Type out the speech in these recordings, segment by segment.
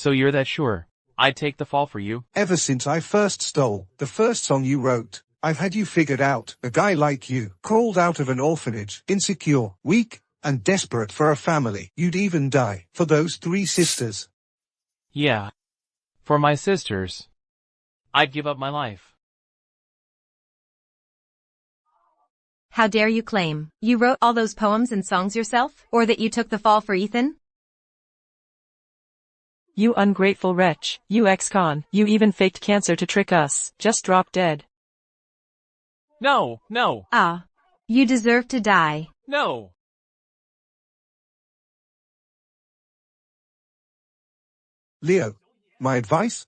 So you're that sure I'd take the fall for you? Ever since I first stole the first song you wrote, I've had you figured out. A guy like you, crawled out of an orphanage, insecure, weak, and desperate for a family. You'd even die for those 3 sisters. Yeah. For my sisters. I'd give up my life. How dare you claim you wrote all those poems and songs yourself, or that you took the fall for Ethan? You ungrateful wretch, you ex-con, you even faked cancer to trick us. Just drop dead. No, no. Ah. You deserve to die. No. Leo, my advice?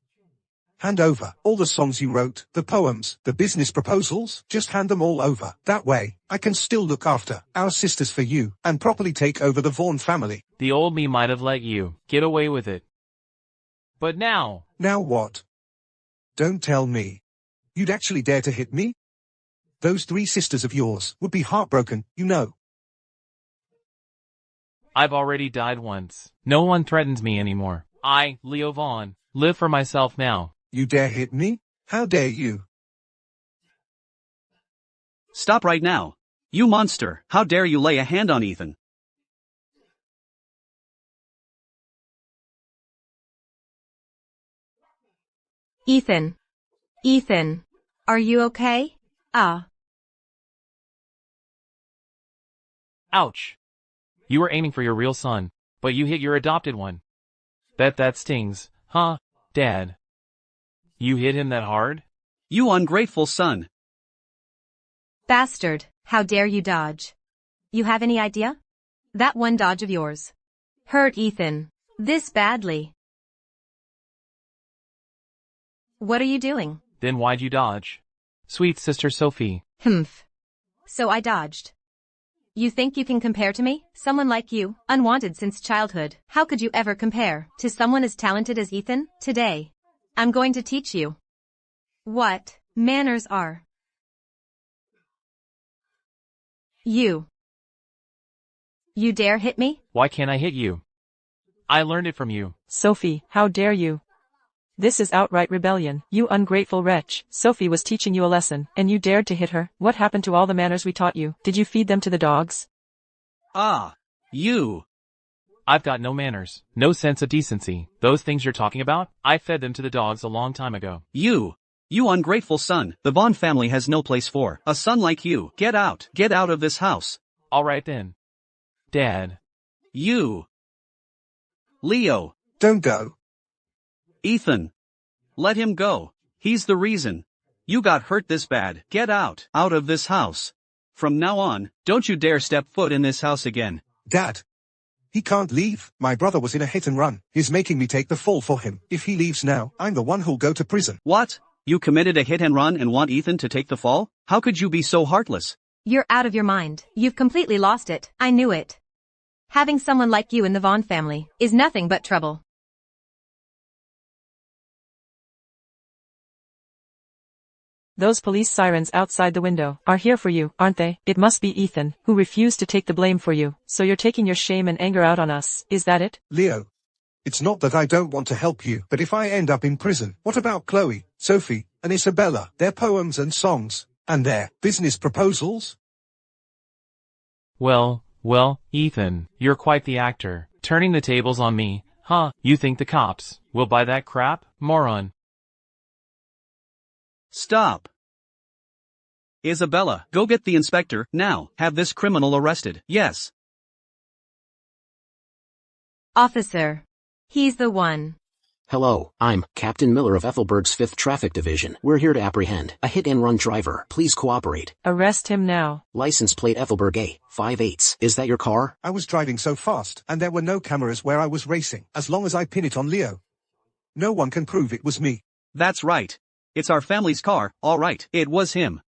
Hand over all the songs you wrote, the poems, the business proposals, just hand them all over. That way, I can still look after our sisters for you, and properly take over the Vaughn family. The old me might have let you get away with it. But now... Now what? Don't tell me. You'd actually dare to hit me? Those 3 sisters of yours would be heartbroken, you know. I've already died once. No one threatens me anymore. I, Leo Vaughn, live for myself now. You dare hit me? How dare you? Stop right now. You monster, how dare you lay a hand on Ethan? Ethan. Ethan. Are you okay? Ah. Ouch. You were aiming for your real son, but you hit your adopted one. Bet that stings, huh, Dad? You hit him that hard? You ungrateful son. Bastard, how dare you dodge? You have any idea? That one dodge of yours hurt Ethan this badly. What are you doing? Then why'd you dodge? Sweet sister Sophie. Humph. So I dodged. You think you can compare to me? Someone like you, unwanted since childhood. How could you ever compare to someone as talented as Ethan? Today, I'm going to teach you what manners are. You dare hit me? Why can't I hit you? I learned it from you. Sophie, how dare you? This is outright rebellion. You ungrateful wretch. Sophie was teaching you a lesson, and you dared to hit her. What happened to all the manners we taught you? Did you feed them to the dogs? Ah, you. I've got no manners, no sense of decency. Those things you're talking about, I fed them to the dogs a long time ago. You ungrateful son. The Vaughn family has no place for a son like you. Get out of this house. All right then. Dad. You. Leo. Don't go. Ethan. Let him go. He's the reason you got hurt this bad. Get out of this house. From now on, don't you dare step foot in this house again. Dad. He can't leave. My brother was in a hit and run. He's making me take the fall for him. If he leaves now, I'm the one who'll go to prison. What? You committed a hit and run and want Ethan to take the fall? How could you be so heartless? You're out of your mind. You've completely lost it. I knew it. Having someone like you in the Vaughn family is nothing but trouble. Those police sirens outside the window are here for you, aren't they? It must be Ethan, who refused to take the blame for you. So you're taking your shame and anger out on us, is that it? Leo. It's not that I don't want to help you, but if I end up in prison, what about Chloe, Sophie, and Isabella, their poems and songs, and their business proposals? Well, Ethan, you're quite the actor. Turning the tables on me, huh? You think the cops will buy that crap, moron? Stop. Isabella, go get the inspector, now. Have this criminal arrested. Yes. Officer. He's the one. Hello, I'm Captain Miller of Ethelberg's 5th Traffic Division. We're here to apprehend a hit-and-run driver. Please cooperate. Arrest him now. License plate Ethelberg A58. Is that your car? I was driving so fast, and there were no cameras where I was racing. As long as I pin it on Leo, no one can prove it was me. That's right. It's our family's car, all right. It was him.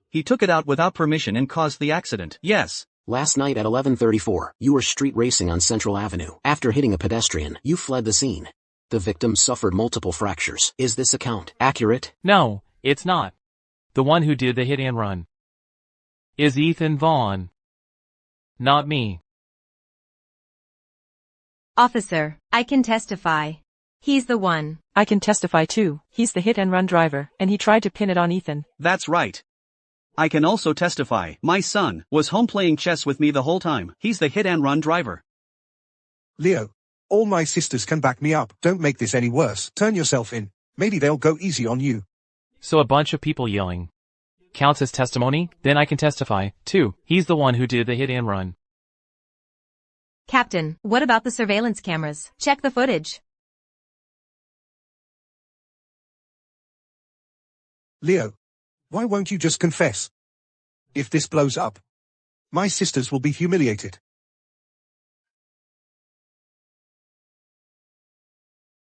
He took it out without permission and caused the accident. Yes. Last night at 11:34, you were street racing on Central Avenue. After hitting a pedestrian, you fled the scene. The victim suffered multiple fractures. Is this account accurate? No, it's not. The one who did the hit and run is Ethan Vaughn. Not me. Officer, I can testify. He's the one. I can testify too. He's the hit-and-run driver, and he tried to pin it on Ethan. That's right. I can also testify. My son was home playing chess with me the whole time. He's the hit-and-run driver. Leo, all my sisters can back me up. Don't make this any worse. Turn yourself in. Maybe they'll go easy on you. So a bunch of people yelling counts as testimony? Then I can testify, too. He's the one who did the hit and run. Captain, what about the surveillance cameras? Check the footage. Leo, why won't you just confess? If this blows up, my sisters will be humiliated.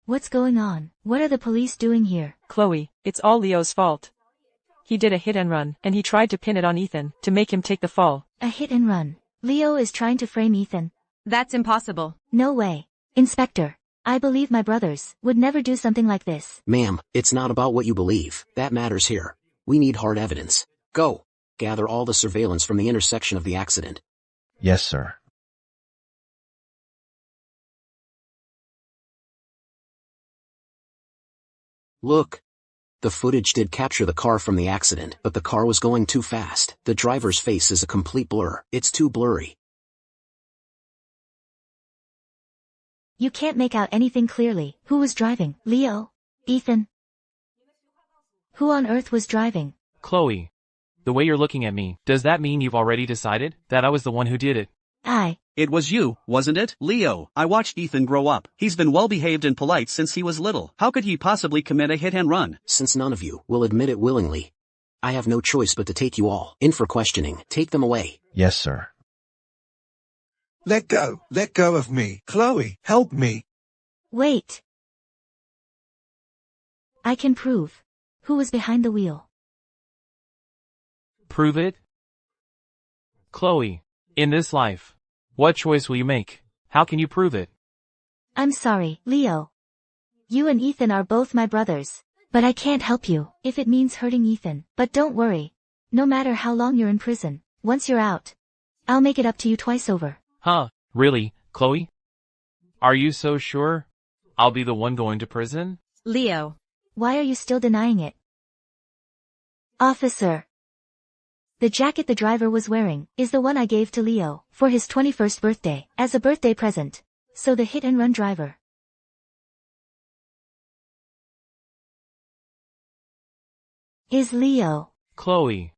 What's going on? What are the police doing here? Chloe, it's all Leo's fault. He did a hit-and-run, and he tried to pin it on Ethan, to make him take the fall. A hit and run. Leo is trying to frame Ethan. That's impossible. No way. Inspector, I believe my brothers would never do something like this. Ma'am, it's not about what you believe. That matters here. We need hard evidence. Go. Gather all the surveillance from the intersection of the accident. Yes, sir. Look. The footage did capture the car from the accident, but the car was going too fast. The driver's face is a complete blur. It's too blurry. You can't make out anything clearly. Who was driving? Leo? Ethan? Who on earth was driving? Chloe, the way you're looking at me, does that mean you've already decided that I was the one who did it? It was you, wasn't it? Leo, I watched Ethan grow up. He's been well-behaved and polite since he was little. How could he possibly commit a hit-and-run? Since none of you will admit it willingly, I have no choice but to take you all in for questioning. Take them away. Yes, sir. Let go. Let go of me. Chloe, help me. Wait. I can prove who was behind the wheel. Prove it? Chloe, in this life, what choice will you make? How can you prove it? I'm sorry, Leo. You and Ethan are both my brothers. But I can't help you if it means hurting Ethan. But don't worry. No matter how long you're in prison, once you're out, I'll make it up to you twice over. Huh, really, Chloe? Are you so sure I'll be the one going to prison? Leo. Why are you still denying it? Officer. The jacket the driver was wearing is the one I gave to Leo for his 21st birthday as a birthday present. So the hit-and-run driver is Leo. Chloe.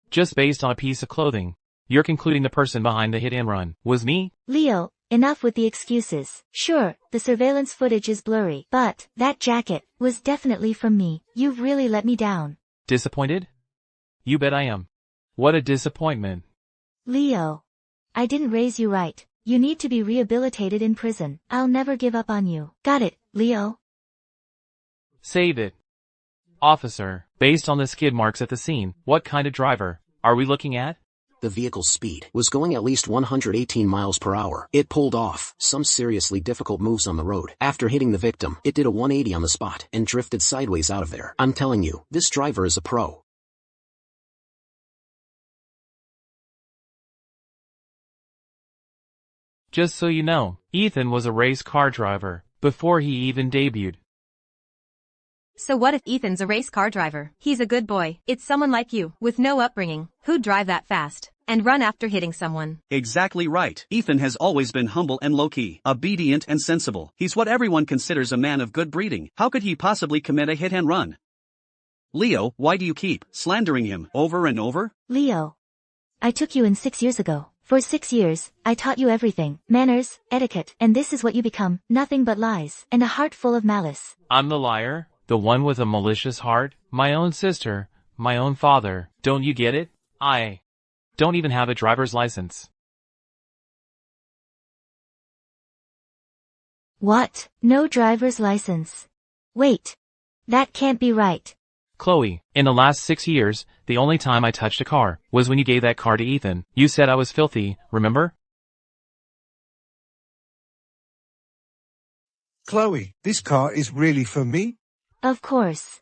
Just based on a piece of clothing, you're concluding the person behind the hit-and-run was me? Leo, enough with the excuses. Sure, the surveillance footage is blurry, but that jacket was definitely from me. You've really let me down. Disappointed? You bet I am. What a disappointment. Leo. I didn't raise you right. You need to be rehabilitated in prison. I'll never give up on you. Got it, Leo? Save it. Officer, based on the skid marks at the scene, what kind of driver are we looking at? The vehicle's speed was going at least 118 miles per hour. It pulled off some seriously difficult moves on the road. After hitting the victim, it did a 180 on the spot and drifted sideways out of there. I'm telling you, this driver is a pro. Just so you know, Ethan was a race car driver before he even debuted. So what if Ethan's a race car driver? He's a good boy. It's someone like you, with no upbringing, who'd drive that fast and run after hitting someone. Exactly right. Ethan has always been humble and low-key, obedient and sensible. He's what everyone considers a man of good breeding. How could he possibly commit a hit-and-run? Leo, why do you keep slandering him over and over? Leo. I took you in 6 years ago. For 6 years, I taught you everything. Manners, etiquette, and this is what you become. Nothing but lies, and a heart full of malice. I'm the liar? The one with a malicious heart? My own sister, my own father. Don't you get it? I don't even have a driver's license. What? No driver's license? Wait. That can't be right. Chloe, in the last 6 years, the only time I touched a car was when you gave that car to Ethan. You said I was filthy, remember? Chloe, this car is really for me? Of course.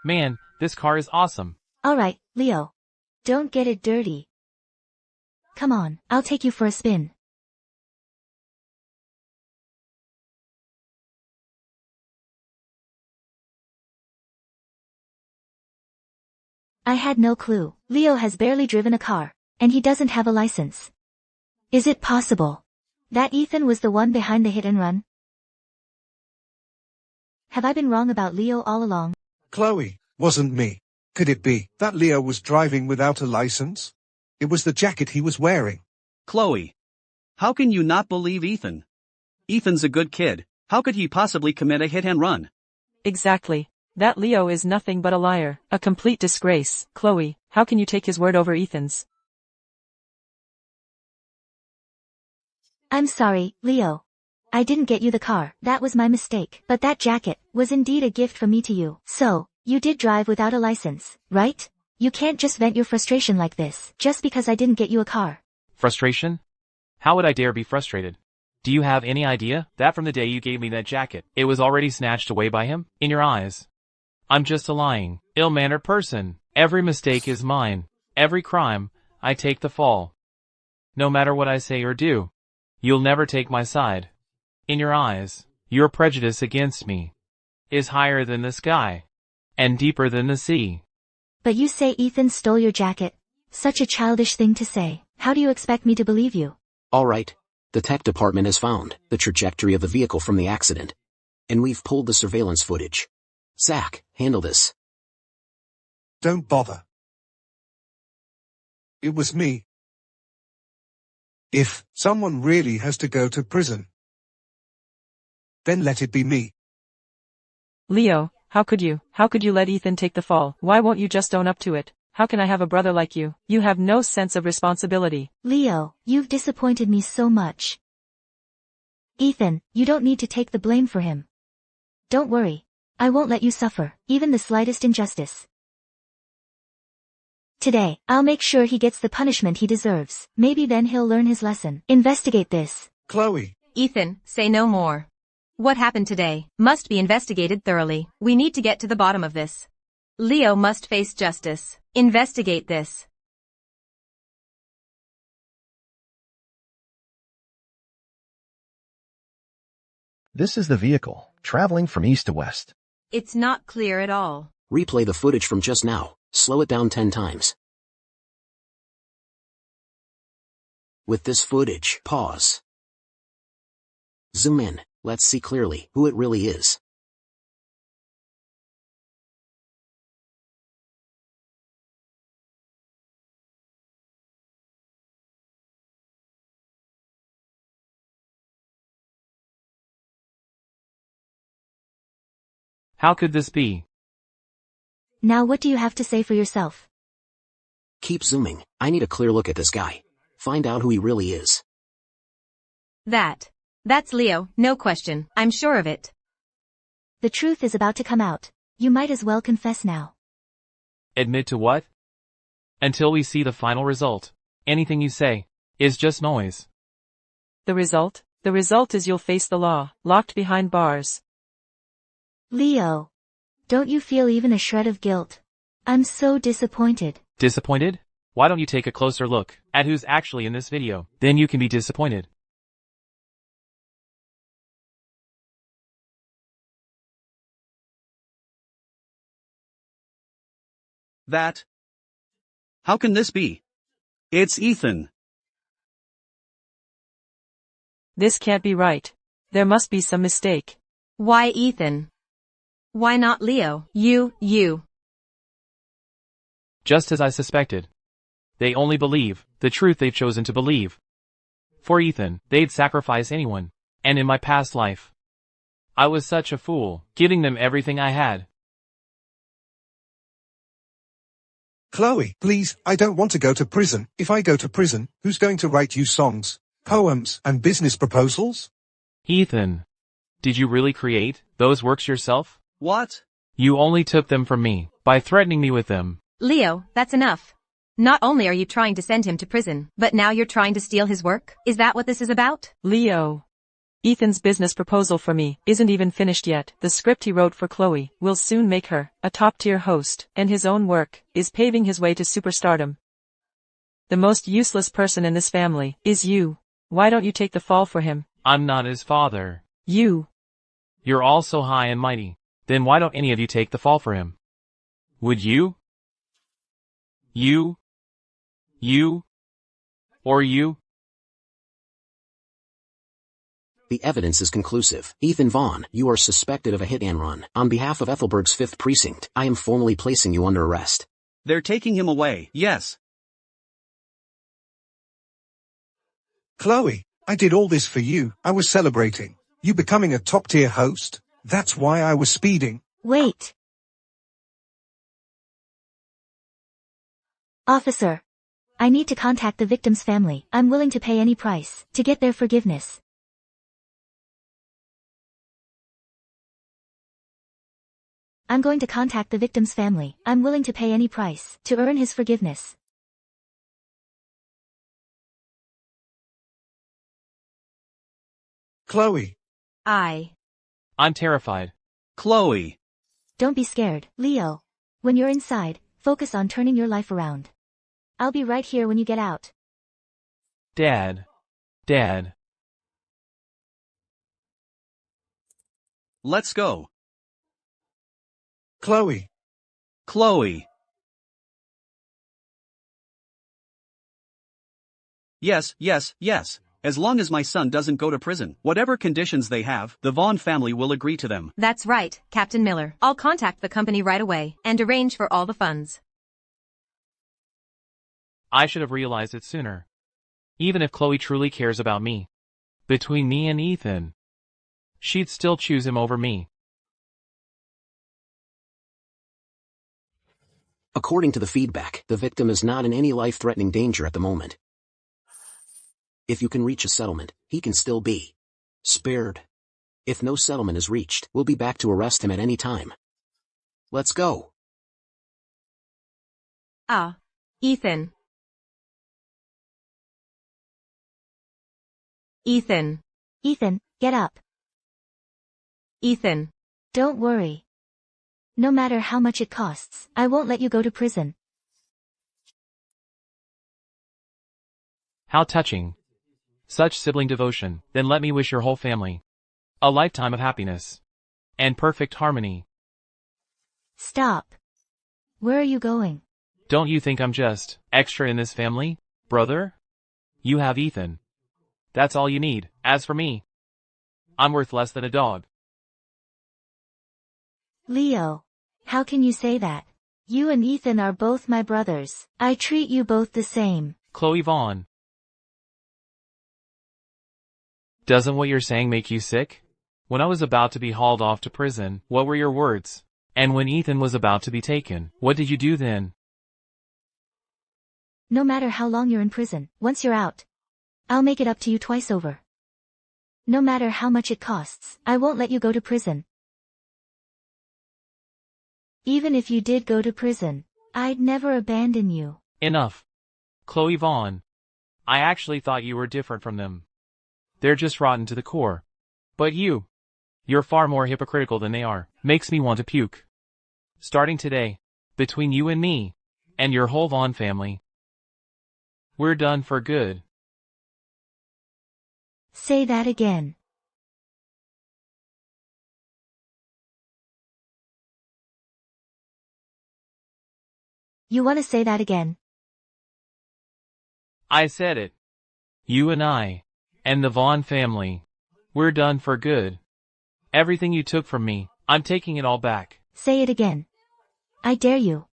Man, this car is awesome. Alright, Leo. Don't get it dirty. Come on, I'll take you for a spin. I had no clue. Leo has barely driven a car, and he doesn't have a license. Is it possible that Ethan was the one behind the hit and run? Have I been wrong about Leo all along? Chloe, wasn't me. Could it be that Leo was driving without a license? It was the jacket he was wearing. Chloe. How can you not believe Ethan? Ethan's a good kid. How could he possibly commit a hit and run? Exactly. That Leo is nothing but a liar, a complete disgrace. Chloe, how can you take his word over Ethan's? I'm sorry, Leo. I didn't get you the car. That was my mistake. But that jacket was indeed a gift from me to you. So, you did drive without a license, right? You can't just vent your frustration like this, just because I didn't get you a car. Frustration? How would I dare be frustrated? Do you have any idea that from the day you gave me that jacket, it was already snatched away by him? In your eyes, I'm just a lying, ill-mannered person. Every mistake is mine. Every crime, I take the fall. No matter what I say or do, you'll never take my side. In your eyes, your prejudice against me is higher than the sky and deeper than the sea. But you say Ethan stole your jacket? Such a childish thing to say. How do you expect me to believe you? All right. The tech department has found the trajectory of the vehicle from the accident. And we've pulled the surveillance footage. Zach, handle this. Don't bother. It was me. If someone really has to go to prison, then let it be me. Leo, how could you? How could you let Ethan take the fall? Why won't you just own up to it? How can I have a brother like you? You have no sense of responsibility. Leo, you've disappointed me so much. Ethan, you don't need to take the blame for him. Don't worry. I won't let you suffer, even the slightest injustice. Today, I'll make sure he gets the punishment he deserves. Maybe then he'll learn his lesson. Investigate this. Chloe. Ethan, say no more. What happened today must be investigated thoroughly. We need to get to the bottom of this. Leo must face justice. Investigate this. This is the vehicle, traveling from east to west. It's not clear at all. Replay the footage from just now. Slow it down 10 times. With this footage, pause. Zoom in. Let's see clearly who it really is. How could this be? Now what do you have to say for yourself? Keep zooming. I need a clear look at this guy. Find out who he really is. That's Leo, no question. I'm sure of it. The truth is about to come out. You might as well confess now. Admit to what? Until we see the final result, anything you say is just noise. The result? The result is you'll face the law, locked behind bars. Leo. Don't you feel even a shred of guilt? I'm so disappointed. Disappointed? Why don't you take a closer look at who's actually in this video? Then you can be disappointed. That? How can this be? It's Ethan. This can't be right. There must be some mistake. Why Ethan? Why not Leo? You. Just as I suspected. They only believe the truth they've chosen to believe. For Ethan, they'd sacrifice anyone. And in my past life, I was such a fool, giving them everything I had. Chloe, please, I don't want to go to prison. If I go to prison, who's going to write you songs, poems, and business proposals? Ethan, did you really create those works yourself? What? You only took them from me by threatening me with them. Leo, that's enough. Not only are you trying to send him to prison, but now you're trying to steal his work? Is that what this is about? Leo. Ethan's business proposal for me isn't even finished yet. The script he wrote for Chloe will soon make her a top-tier host, and his own work is paving his way to superstardom. The most useless person in this family is you. Why don't you take the fall for him? I'm not his father. You. You're all so high and mighty. Then why don't any of you take the fall for him? Would you? You? Or you? The evidence is conclusive. Ethan Vaughn, you are suspected of a hit-and-run. On behalf of Ethelberg's 5th Precinct, I am formally placing you under arrest. They're taking him away, yes. Chloe, I did all this for you. I was celebrating you becoming a top-tier host. That's why I was speeding. Wait. Officer. I need to contact the victim's family. I'm willing to pay any price to get their forgiveness. I'm going to contact the victim's family. I'm willing to pay any price to earn his forgiveness. Chloe. I'm terrified. Chloe. Don't be scared, Leo. When you're inside, focus on turning your life around. I'll be right here when you get out. Dad. Let's go. Chloe. Yes. As long as my son doesn't go to prison, whatever conditions they have, the Vaughn family will agree to them. That's right, Captain Miller. I'll contact the company right away and arrange for all the funds. I should have realized it sooner. Even if Chloe truly cares about me, between me and Ethan, she'd still choose him over me. According to the feedback, the victim is not in any life-threatening danger at the moment. If you can reach a settlement, he can still be spared. If no settlement is reached, we'll be back to arrest him at any time. Let's go. Ethan. Ethan, get up. Ethan. Don't worry. No matter how much it costs, I won't let you go to prison. How touching. Such sibling devotion. Then let me wish your whole family a lifetime of happiness and perfect harmony. Stop. Where are you going? Don't you think I'm just extra in this family, brother? You have Ethan. That's all you need. As for me, I'm worth less than a dog. Leo, how can you say that? You and Ethan are both my brothers. I treat you both the same. Chloe Vaughn. Doesn't what you're saying make you sick? When I was about to be hauled off to prison, what were your words? And when Ethan was about to be taken, what did you do then? No matter how long you're in prison, once you're out, I'll make it up to you twice over. No matter how much it costs, I won't let you go to prison. Even if you did go to prison, I'd never abandon you. Enough. Chloe Vaughn. I actually thought you were different from them. They're just rotten to the core. But you're far more hypocritical than they are. Makes me want to puke. Starting today, between you and me, and your whole Vaughn family, we're done for good. Say that again. You want to say that again? I said it. You and I, and the Vaughn family, we're done for good. Everything you took from me, I'm taking it all back. Say it again. I dare you.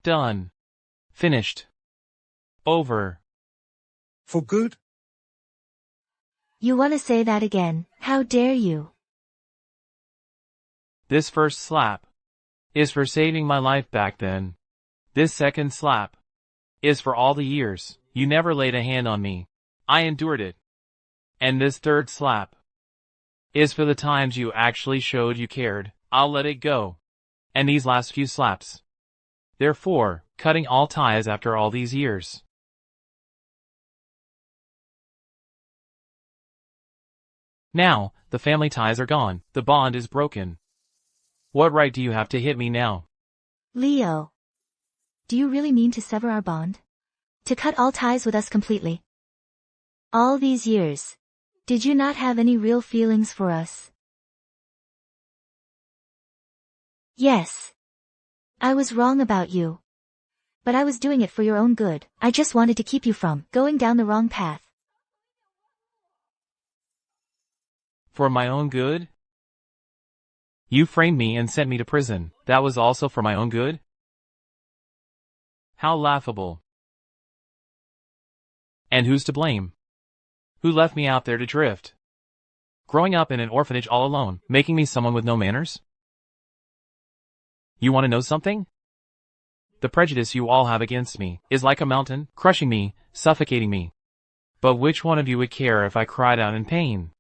Done. Finished. Over. For good? You want to say that again? How dare you? This first slap is for saving my life back then. This second slap is for all the years you never laid a hand on me. I endured it. And this third slap is for the times you actually showed you cared. I'll let it go. And these last few slaps, therefore, cutting all ties after all these years. Now, the family ties are gone. The bond is broken. What right do you have to hit me now? Leo. Do you really mean to sever our bond? To cut all ties with us completely? All these years, Did you not have any real feelings for us? Yes. I was wrong about you. But I was doing it for your own good. I just wanted to keep you from going down the wrong path. For my own good? You framed me and sent me to prison. That was also for my own good? How laughable. And who's to blame? Who left me out there to drift? Growing up in an orphanage all alone, making me someone with no manners? You want to know something? The prejudice you all have against me is like a mountain, crushing me, suffocating me. But which one of you would care if I cried out in pain?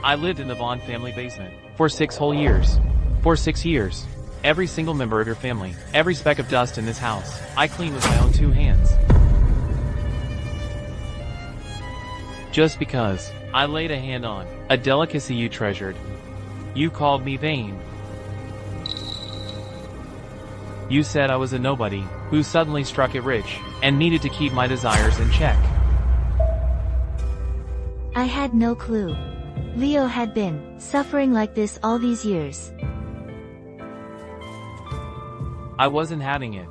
I lived in the Vaughn family basement for 6 whole years. For 6 years. Every single member of your family, every speck of dust in this house, I cleaned with my own 2 hands. Just because I laid a hand on a delicacy you treasured. You called me vain. You said I was a nobody who suddenly struck it rich and needed to keep my desires in check. I had no clue. Leo had been suffering like this all these years. I wasn't having it.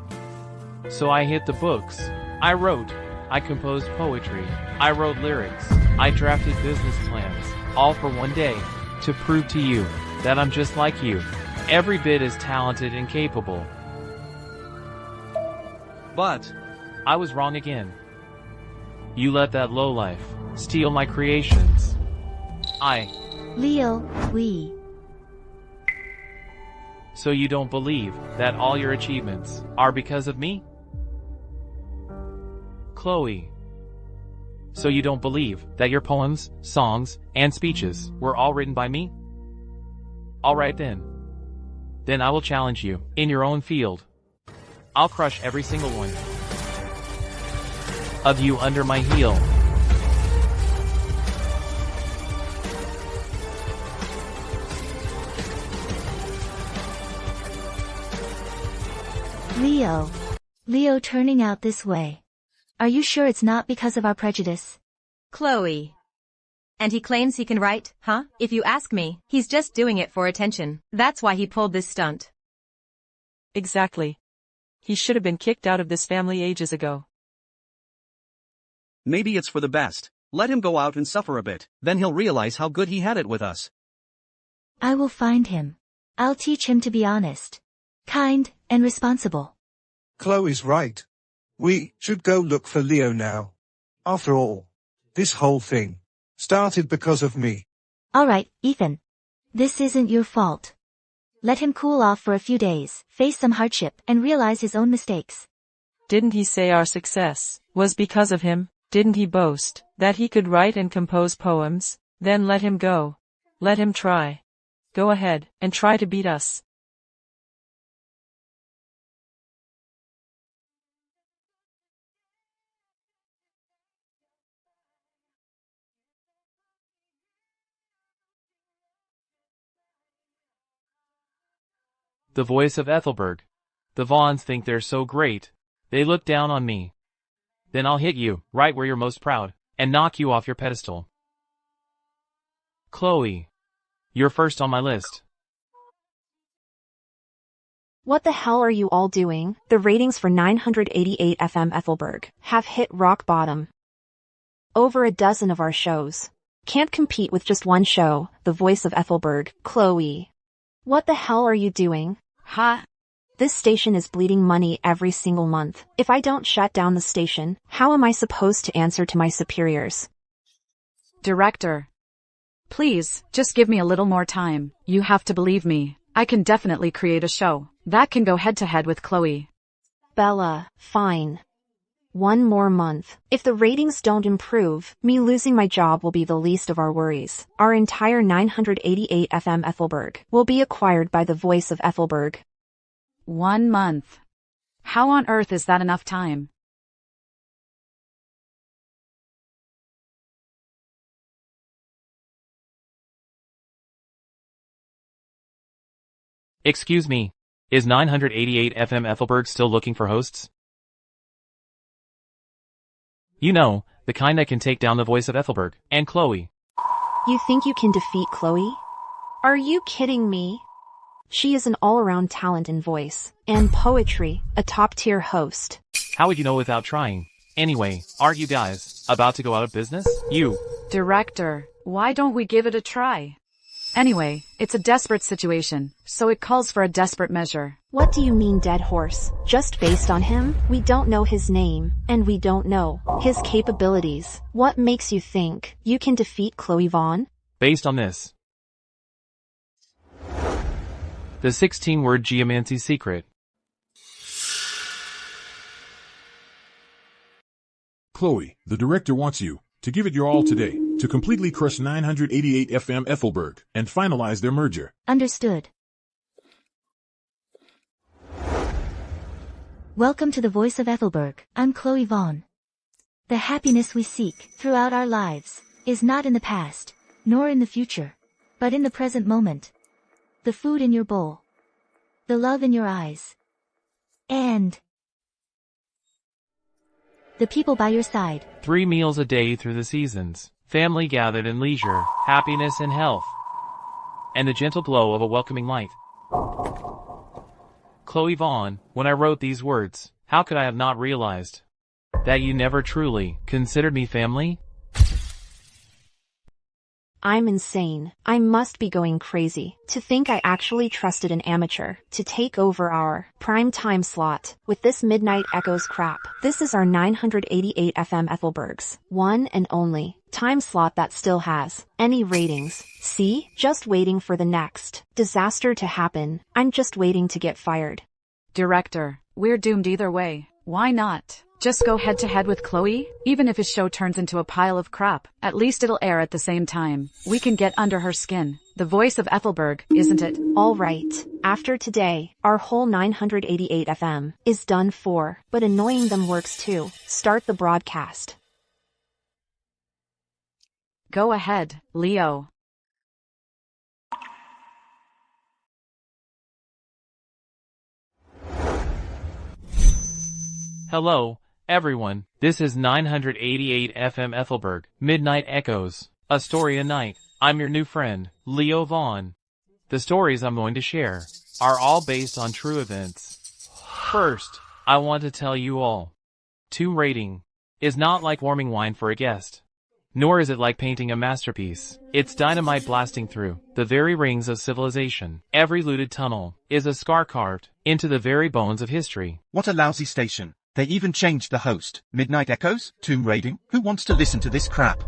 So I hit the books. I wrote. I composed poetry. I wrote lyrics. I drafted business plans. All for one day. To prove to you that I'm just like you. Every bit as talented and capable. But I was wrong again. You let that lowlife steal my creations. Leo, So you don't believe that all your achievements are because of me? Chloe. So you don't believe that your poems, songs, and speeches were all written by me? Alright then. Then I will challenge you in your own field. I'll crush every single one of you under my heel. Leo turning out this way. Are you sure it's not because of our prejudice? Chloe. And he claims he can write, huh? If you ask me, he's just doing it for attention. That's why he pulled this stunt. Exactly. He should have been kicked out of this family ages ago. Maybe it's for the best. Let him go out and suffer a bit, then he'll realize how good he had it with us. I will find him. I'll teach him to be honest, kind, and responsible. Chloe's right. We should go look for Leo now. After all, this whole thing started because of me. Alright, Ethan. This isn't your fault. Let him cool off for a few days, face some hardship, and realize his own mistakes. Didn't he say our success was because of him? Didn't he boast that he could write and compose poems? Then let him go. Let him try. Go ahead, and try to beat us. The voice of Ethelberg. The Vaughns think they're so great. They look down on me. Then I'll hit you, right where you're most proud, and knock you off your pedestal. Chloe. You're first on my list. What the hell are you all doing? The ratings for 988 FM Ethelberg have hit rock bottom. Over a dozen of our shows can't compete with just one show, the voice of Ethelberg, Chloe. What the hell are you doing? Huh? This station is bleeding money every single month. If I don't shut down the station, how am I supposed to answer to my superiors? Director. Please, just give me a little more time. You have to believe me. I can definitely create a show that can go head to head with Chloe. Bella, fine. One more month. If the ratings don't improve, me losing my job will be the least of our worries. Our entire 988 FM Ethelberg will be acquired by the voice of Ethelberg. 1 month. How on earth is that enough time? Excuse me. Is 988 FM Ethelberg still looking for hosts? You know, The kind that can take down the voice of Ethelberg and Chloe. You think you can defeat Chloe? Are you kidding me? She is an all-around talent in voice and poetry, a top-tier host. How would you know without trying? Anyway, aren't you guys about to go out of business? You. Director, why don't we give it a try? Anyway, it's a desperate situation, so it calls for a desperate measure. What do you mean, dead horse? Just based on him? We don't know his name, and we don't know his capabilities. What makes you think you can defeat Chloe Vaughn? Based on this. The 16-word geomancy secret. Chloe, the director wants you to give it your all today, to completely crush 988 FM Ethelberg and finalize their merger. Understood. Welcome to the Voice of Ethelberg. I'm Chloe Vaughn. The happiness we seek throughout our lives is not in the past, nor in the future, but in the present moment. The food in your bowl, the love in your eyes, and the people by your side. 3 meals a day through the seasons, family gathered in leisure, happiness and health, and the gentle glow of a welcoming light. Chloe Vaughn, when I wrote these words, how could I have not realized that you never truly considered me family? I'm insane. I must be going crazy. To think I actually trusted an amateur to take over our prime time slot with this Midnight Echoes crap. This is our 988 FM Ethelberg's one and only time slot that still has any ratings. See? Just waiting for the next disaster to happen. I'm just waiting to get fired. Director, we're doomed either way. Why not? Just go head-to-head with Chloe? Even if his show turns into a pile of crap, at least it'll air at the same time. We can get under her skin. The voice of Ethelberg, isn't it? All right. After today, our whole 988 FM is done for, but annoying them works too. Start the broadcast. Go ahead, Leo. Hello, everyone. This is 988 FM Ethelberg, Midnight Echoes, a story a night. I'm your new friend, Leo Vaughn. The stories I'm going to share are all based on true events. First, I want to tell you all. 2 rating is not like warming wine for a guest. Nor is it like painting a masterpiece. It's dynamite blasting through the very rings of civilization. Every looted tunnel is a scar carved into the very bones of history. What a lousy station. They even changed the host. Midnight Echoes? Tomb raiding? Who wants to listen to this crap?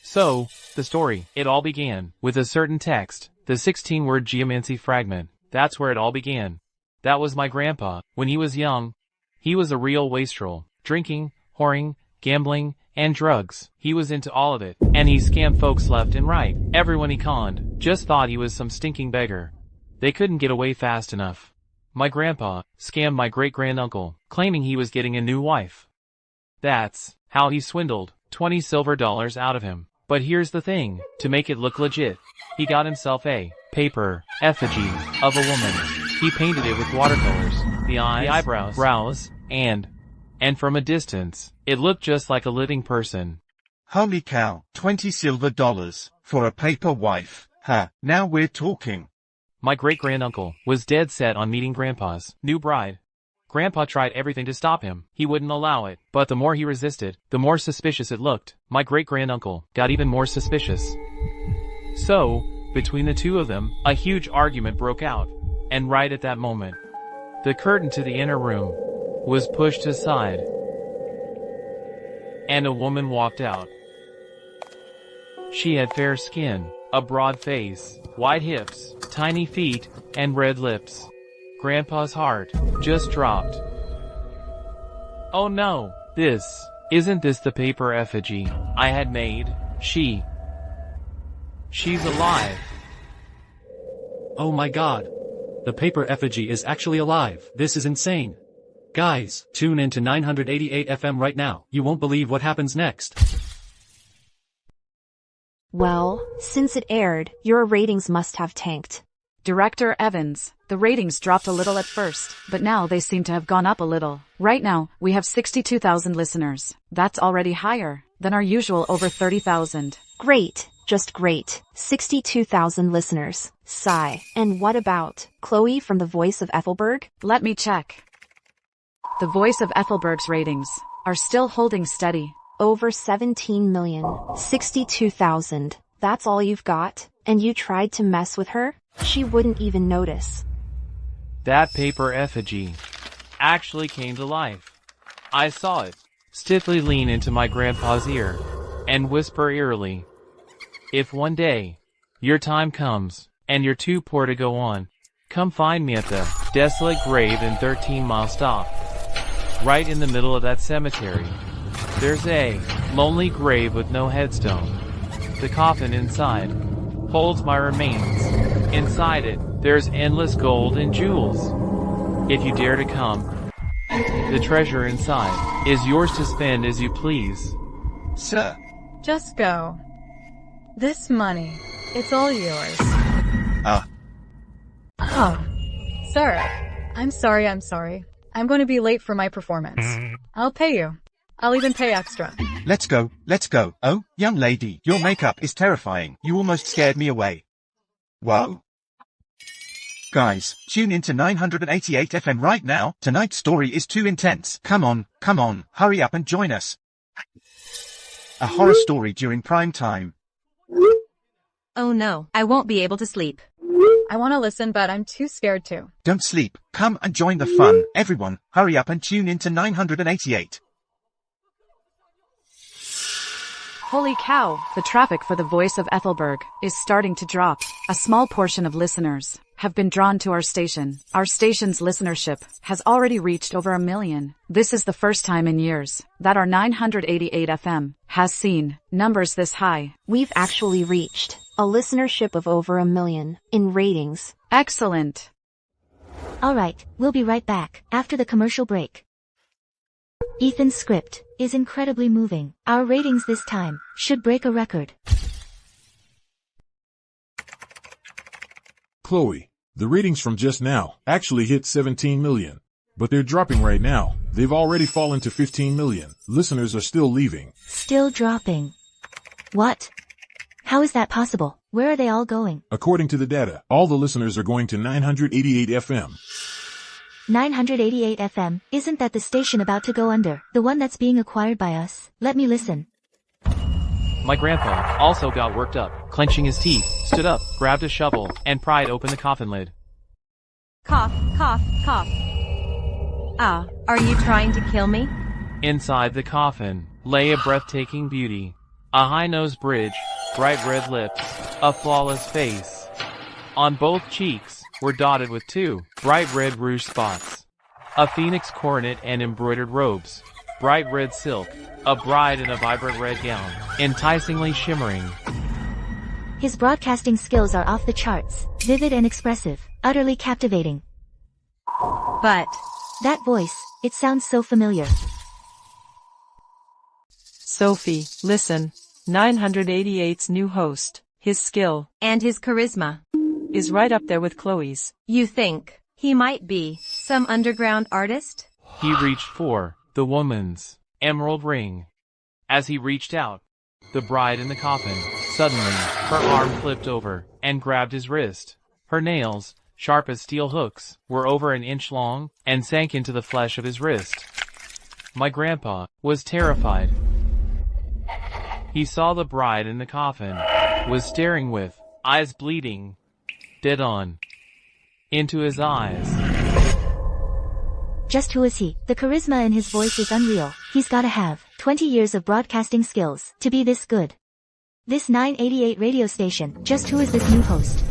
So, the story. It all began with a certain text, the 16-word geomancy fragment. That's where it all began. That was my grandpa. When he was young, he was a real wastrel. Drinking, whoring, gambling, and drugs. He was into all of it, and he scammed folks left and right. Everyone he conned just thought he was some stinking beggar. They couldn't get away fast enough. My grandpa scammed my great-granduncle, claiming he was getting a new wife. That's how he swindled $20 silver out of him. But here's the thing, to make it look legit, he got himself a paper effigy of a woman. He painted it with watercolors, the eyes, the eyebrows, brows, and from a distance, it looked just like a living person. Holy cow, $20 silver for a paper wife. Huh, now we're talking. My great-granduncle was dead set on meeting Grandpa's new bride. Grandpa tried everything to stop him. He wouldn't allow it. But the more he resisted, the more suspicious it looked. My great-granduncle got even more suspicious. So, between the two of them, a huge argument broke out. And right at that moment, the curtain to the inner room was pushed aside. And a woman walked out. She had fair skin, a broad face, wide hips, tiny feet, and red lips. Grandpa's heart just dropped. Oh no, isn't this the paper effigy I had made? She's alive. Oh my god. The paper effigy is actually alive. This is insane. Guys, tune in to 988 FM right now. You won't believe what happens next. Well, since it aired, your ratings must have tanked. Director Evans, The ratings dropped a little at first, but now they seem to have gone up a little. Right now, we have 62,000 listeners. That's already higher than our usual over 30,000. Great. Just great. 62,000 listeners. Sigh. And what about Chloe from The Voice of Ethelberg? Let me check. The Voice of Ethelberg's ratings are still holding steady. Over 17 million. 62,000. That's all you've got? And you tried to mess with her? She wouldn't even notice. That paper effigy actually came to life. I saw it stiffly lean into my grandpa's ear and whisper eerily, "If one day your time comes and you're too poor to go on, come find me at the desolate grave in 13 Mile Stop. Right in the middle of that cemetery, there's a lonely grave with no headstone. The coffin inside holds my remains. Inside it, there's endless gold and jewels. If you dare to come, the treasure inside is yours to spend as you please." Sir. Just go. This money, it's all yours. Oh, sir. I'm sorry. I'm going to be late for my performance. I'll pay you. I'll even pay extra. Let's go. Oh, young lady, your makeup is terrifying. You almost scared me away. Whoa. Guys, tune into 988 FM right now. Tonight's story is too intense. Come on, hurry up and join us. A horror story during prime time. Oh no, I won't be able to sleep. I want to listen, but I'm too scared to. Don't sleep. Come and join the fun. Everyone, hurry up and tune into 988. Holy cow! The traffic for The Voice of Ethelberg is starting to drop. A small portion of listeners have been drawn to our station. Our station's listenership has already reached over 1 million. This is the first time in years that our 988 FM has seen numbers this high. We've actually reached a listenership of over 1 million in ratings. Excellent. Alright, we'll be right back after the commercial break. Ethan's script is incredibly moving. Our ratings this time should break a record. Chloe, the ratings from just now actually hit 17 million. But they're dropping right now. They've already fallen to 15 million. Listeners are still leaving. Still dropping. What? How is that possible? Where are they all going? According to the data, all the listeners are going to 988 FM. 988 FM, isn't that the station about to go under? The one that's being acquired by us? Let me listen. My grandpa also got worked up, clenching his teeth, stood up, grabbed a shovel, and pried open the coffin lid. Cough, cough, cough. Ah, are you trying to kill me? Inside the coffin lay a breathtaking beauty. A high-nosed bridge, bright red lips, a flawless face. On both cheeks were dotted with 2 bright red rouge spots. A phoenix coronet and embroidered robes. Bright red silk. A bride in a vibrant red gown, enticingly shimmering. His broadcasting skills are off the charts, vivid and expressive, utterly captivating. But that voice, it sounds so familiar. Sophie, listen. 988's new host, his skill and his charisma is right up there with Chloe's. You think he might be some underground artist? He reached for the woman's emerald ring. As he reached out, the bride in the coffin, suddenly, her arm flipped over and grabbed his wrist. Her nails, sharp as steel hooks, were over 1 inch long and sank into the flesh of his wrist. My grandpa was terrified. He saw the bride in the coffin was staring with eyes bleeding, dead on, into his eyes. Just who is he? The charisma in his voice is unreal. He's gotta have 20 years of broadcasting skills to be this good. This 988 radio station, just who is this new host?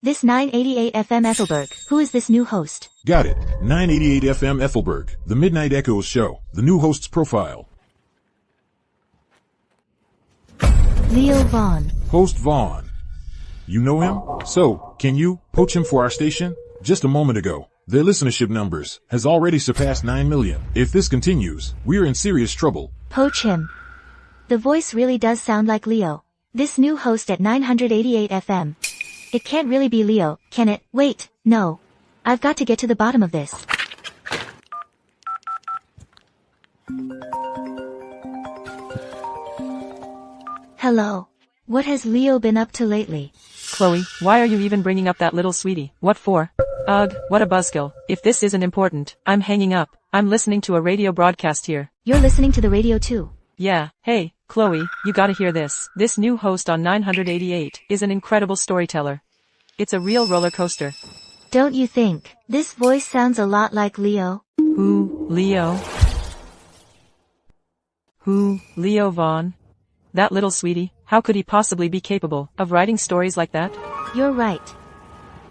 This 988 FM Ethelberg, who is this new host? Got it. 988 FM Ethelberg, the Midnight Echoes show, the new host's profile. Leo Vaughn. Host Vaughn. You know him? So, can you poach him for our station? Just a moment ago, their listenership numbers has already surpassed 9 million. If this continues, we're in serious trouble. Poach him. The voice really does sound like Leo. This new host at 988 FM. It can't really be Leo, can it? Wait, no. I've got to get to the bottom of this. Hello. What has Leo been up to lately? Chloe, why are you even bringing up that little sweetie? What for? Ugh, what a buzzkill. If this isn't important, I'm hanging up. I'm listening to a radio broadcast here. You're listening to the radio too. Yeah, hey, Chloe, you gotta hear this. This new host on 988 is an incredible storyteller. It's a real roller coaster. Don't you think? This voice sounds a lot like Leo. Who, Leo? Who, Leo Vaughn? That little sweetie, how could he possibly be capable of writing stories like that? You're right.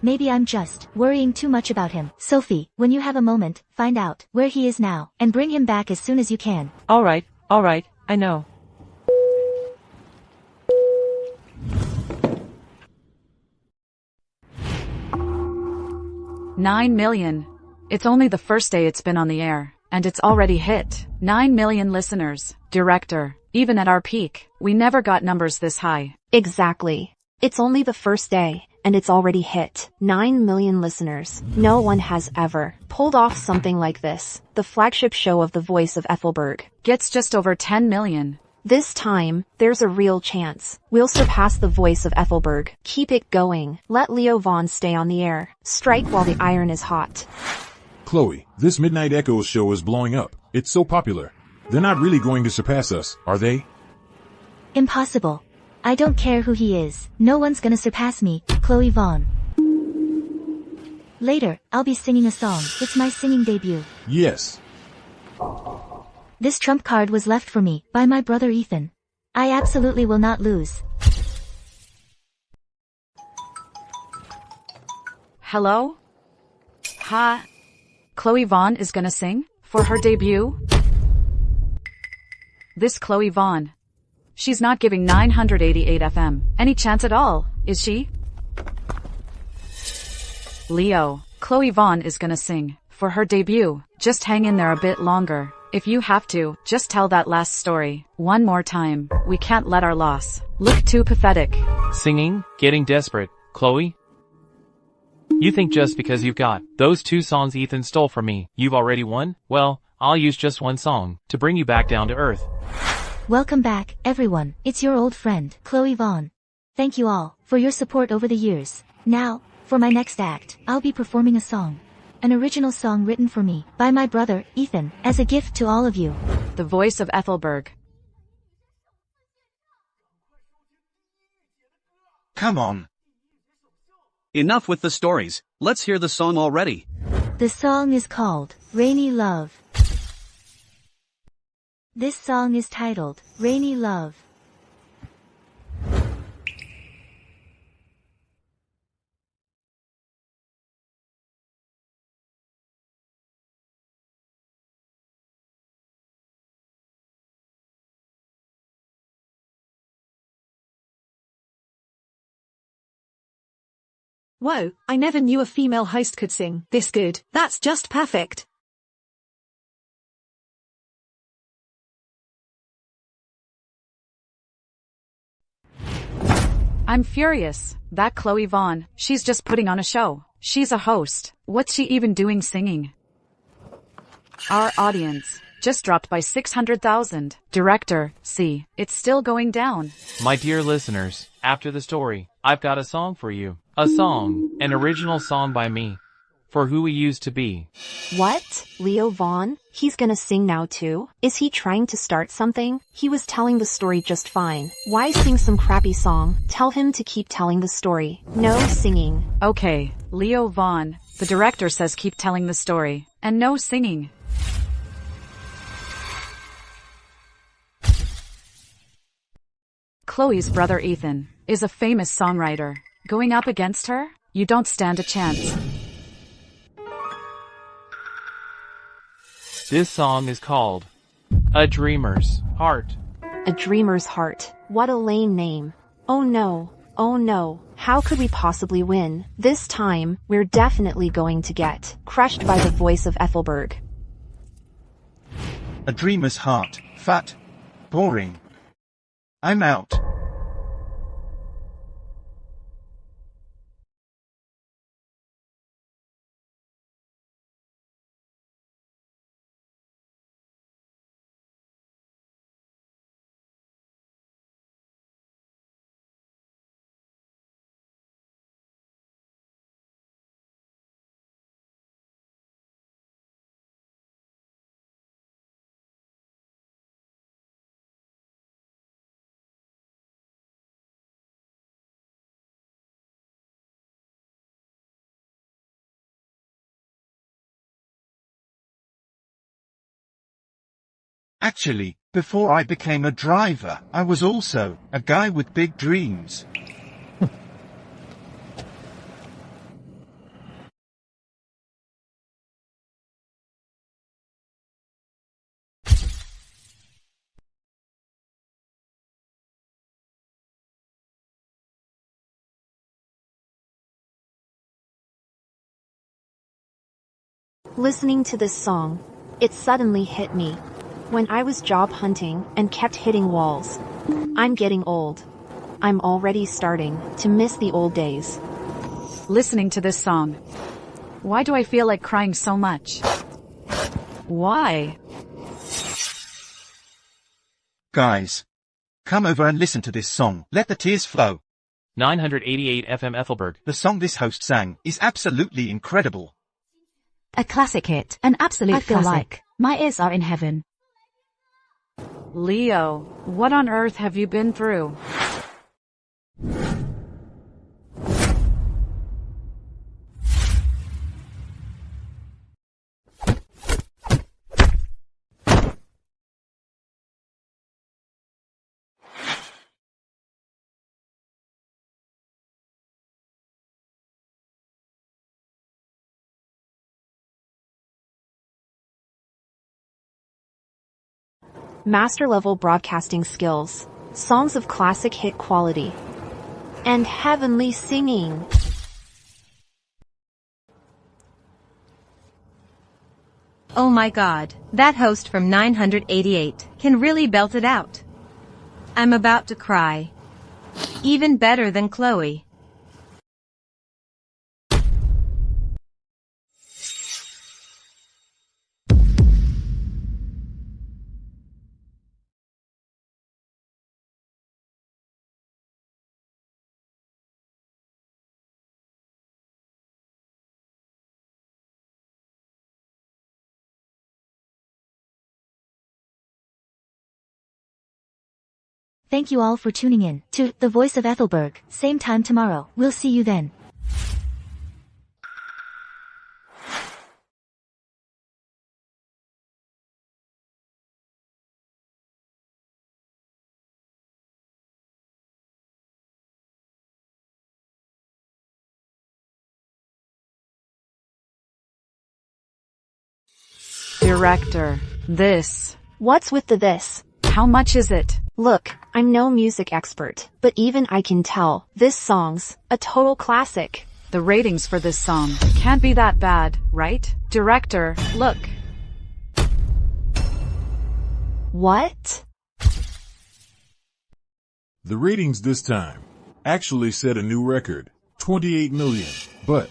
Maybe I'm just worrying too much about him. Sophie, when you have a moment, find out where he is now, and bring him back as soon as you can. Alright, I know. $9 million. It's only the first day it's been on the air, and it's already hit 9 million listeners. Director, even at our peak, we never got numbers this high. Exactly. It's only the first day, and it's already hit 9 million listeners. No one has ever pulled off something like this. The flagship show of The Voice of Ethelberg gets just over 10 million. This time, there's a real chance we'll surpass The Voice of Ethelberg. Keep it going. Let Leo Vaughn stay on the air. Strike while the iron is hot. Chloe, this Midnight Echoes show is blowing up. It's so popular. They're not really going to surpass us, are they? Impossible. I don't care who he is. No one's gonna surpass me, Chloe Vaughn. Later, I'll be singing a song. It's my singing debut. Yes. This trump card was left for me by my brother Ethan. I absolutely will not lose. Hello? Hi. Chloe Vaughn is gonna sing for her debut? This Chloe Vaughn. She's not giving 988 FM any chance at all, is she? Leo, Chloe Vaughn is gonna sing for her debut. Just hang in there a bit longer. If you have to, just tell that last story one more time. We can't let our loss look too pathetic. Singing? Getting desperate, Chloe? You think just because you've got those 2 songs Ethan stole from me, you've already won? Well, I'll use just one song to bring you back down to earth. Welcome back, everyone. It's your old friend, Chloe Vaughn. Thank you all for your support over the years. Now, for my next act, I'll be performing a song. An original song written for me by my brother, Ethan, as a gift to all of you. The Voice of Ethelberg. Come on. Enough with the stories. Let's hear the song already. The song is called Rainy Love. This song is titled Rainy Love. Whoa, I never knew a female host could sing this good. That's just perfect. I'm furious. That Chloe Vaughn, she's just putting on a show. She's a host. What's she even doing singing? Our audience just dropped by 600,000. Director, see, it's still going down. My dear listeners, after the story, I've got a song for you. A song, an original song by me, for who we used to be. What? Leo Vaughn? He's gonna sing now too? Is he trying to start something? He was telling the story just fine. Why sing some crappy song? Tell him to keep telling the story. No singing. Okay, Leo Vaughn, the director says keep telling the story, and no singing. Chloe's brother Ethan is a famous songwriter. Going up against her, you don't stand a chance. This song is called A Dreamer's Heart. A Dreamer's Heart. What a lame name. Oh no. Oh no. How could we possibly win? This time, we're definitely going to get crushed by the Voice of Ethelberg. A Dreamer's Heart. Fat. Boring. I'm out. Actually, before I became a driver, I was also a guy with big dreams. Listening to this song, it suddenly hit me. When I was job hunting and kept hitting walls. I'm getting old. I'm already starting to miss the old days. Listening to this song. Why do I feel like crying so much? Why? Guys, come over and listen to this song. Let the tears flow. 988 FM Ethelberg. The song this host sang is absolutely incredible. A classic hit, an absolute I feel classic. like my ears are in heaven. Leo, what on earth have you been through? Master-level broadcasting skills, songs of classic hit quality, and heavenly singing. Oh my god, that host from 988 can really belt it out. I'm about to cry. Even better than Chloe. Thank you all for tuning in to The Voice of Ethelberg. Same time tomorrow. We'll see you then. Director, this. What's with the this? How much is it? Look, I'm no music expert, but even I can tell, this song's a total classic. The ratings for this song can't be that bad, right? Director, look. What? The ratings this time actually set a new record, 28 million, but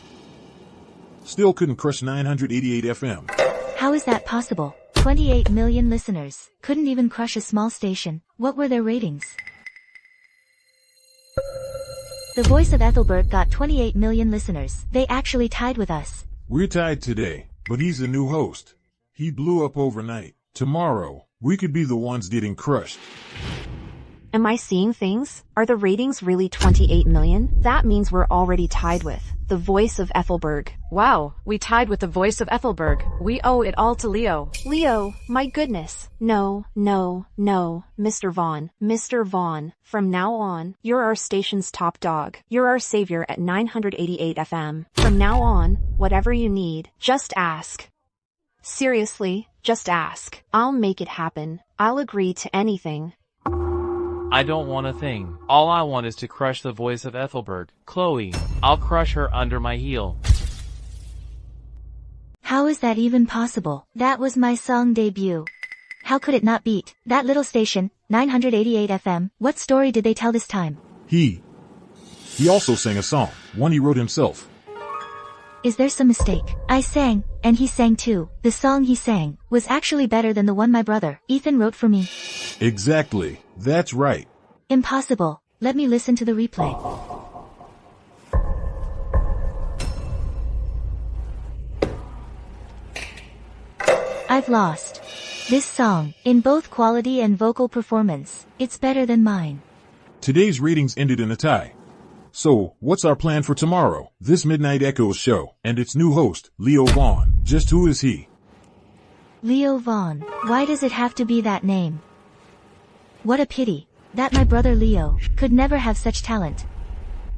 still couldn't crush 988 FM. How is that possible? 28 million listeners. Couldn't even crush a small station. What were their ratings? The Voice of Ethelberg got 28 million listeners. They actually tied with us. We're tied today, but he's a new host. He blew up overnight. Tomorrow, we could be the ones getting crushed. Am I seeing things? Are the ratings really 28 million? That means we're already tied with The Voice of Ethelberg. Wow, we tied with The Voice of Ethelberg. We owe it all to Leo. Leo, my goodness. No, Mr. Vaughn. Mr. Vaughn, from now on, you're our station's top dog. You're our savior at 988 FM. From now on, whatever you need, just ask. Seriously, just ask. I'll make it happen. I'll agree to anything. I don't want a thing. All I want is to crush the Voice of Ethelberg. Chloe, I'll crush her under my heel. How is that even possible? That was my song debut. How could it not beat that little station, 988 FM? What story did they tell this time? He also sang a song, one he wrote himself. Is there some mistake? I sang, and he sang too. The song he sang was actually better than the one my brother, Ethan, wrote for me. Exactly. That's right. Impossible. Let me listen to the replay. I've lost. This song, in both quality and vocal performance, it's better than mine. Today's ratings ended in a tie. So, what's our plan for tomorrow? This Midnight Echoes show, and its new host, Leo Vaughn. Just who is he? Leo Vaughn. Why does it have to be that name? What a pity that my brother Leo could never have such talent.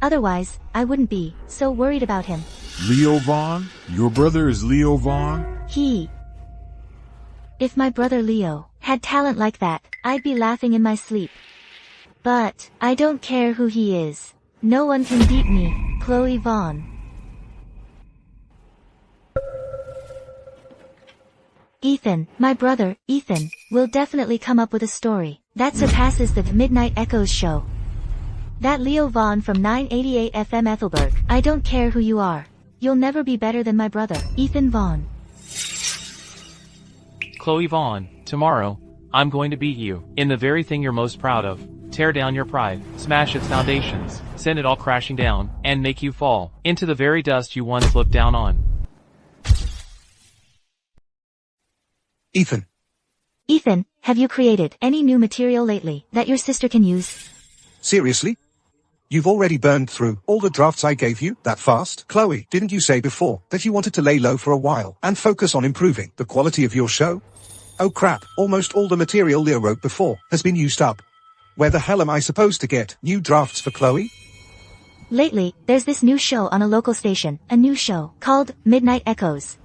Otherwise, I wouldn't be so worried about him. Leo Vaughn? Your brother is Leo Vaughn? If my brother Leo had talent like that, I'd be laughing in my sleep. But I don't care who he is. No one can beat me, Chloe Vaughn. Ethan, my brother, Ethan, will definitely come up with a story that surpasses the Midnight Echoes show. That Leo Vaughn from 988 FM Ethelberg, I don't care who you are. You'll never be better than my brother, Ethan Vaughn. Chloe Vaughn, tomorrow, I'm going to beat you in the very thing you're most proud of. Tear down your pride, smash its foundations, send it all crashing down, and make you fall into the very dust you once looked down on. Ethan, have you created any new material lately that your sister can use? Seriously? You've already burned through all the drafts I gave you that fast? Chloe, didn't you say before that you wanted to lay low for a while and focus on improving the quality of your show? Oh crap, almost all the material Leo wrote before has been used up. Where the hell am I supposed to get new drafts for Chloe? Lately, there's this new show on a local station, a new show called Midnight Echoes.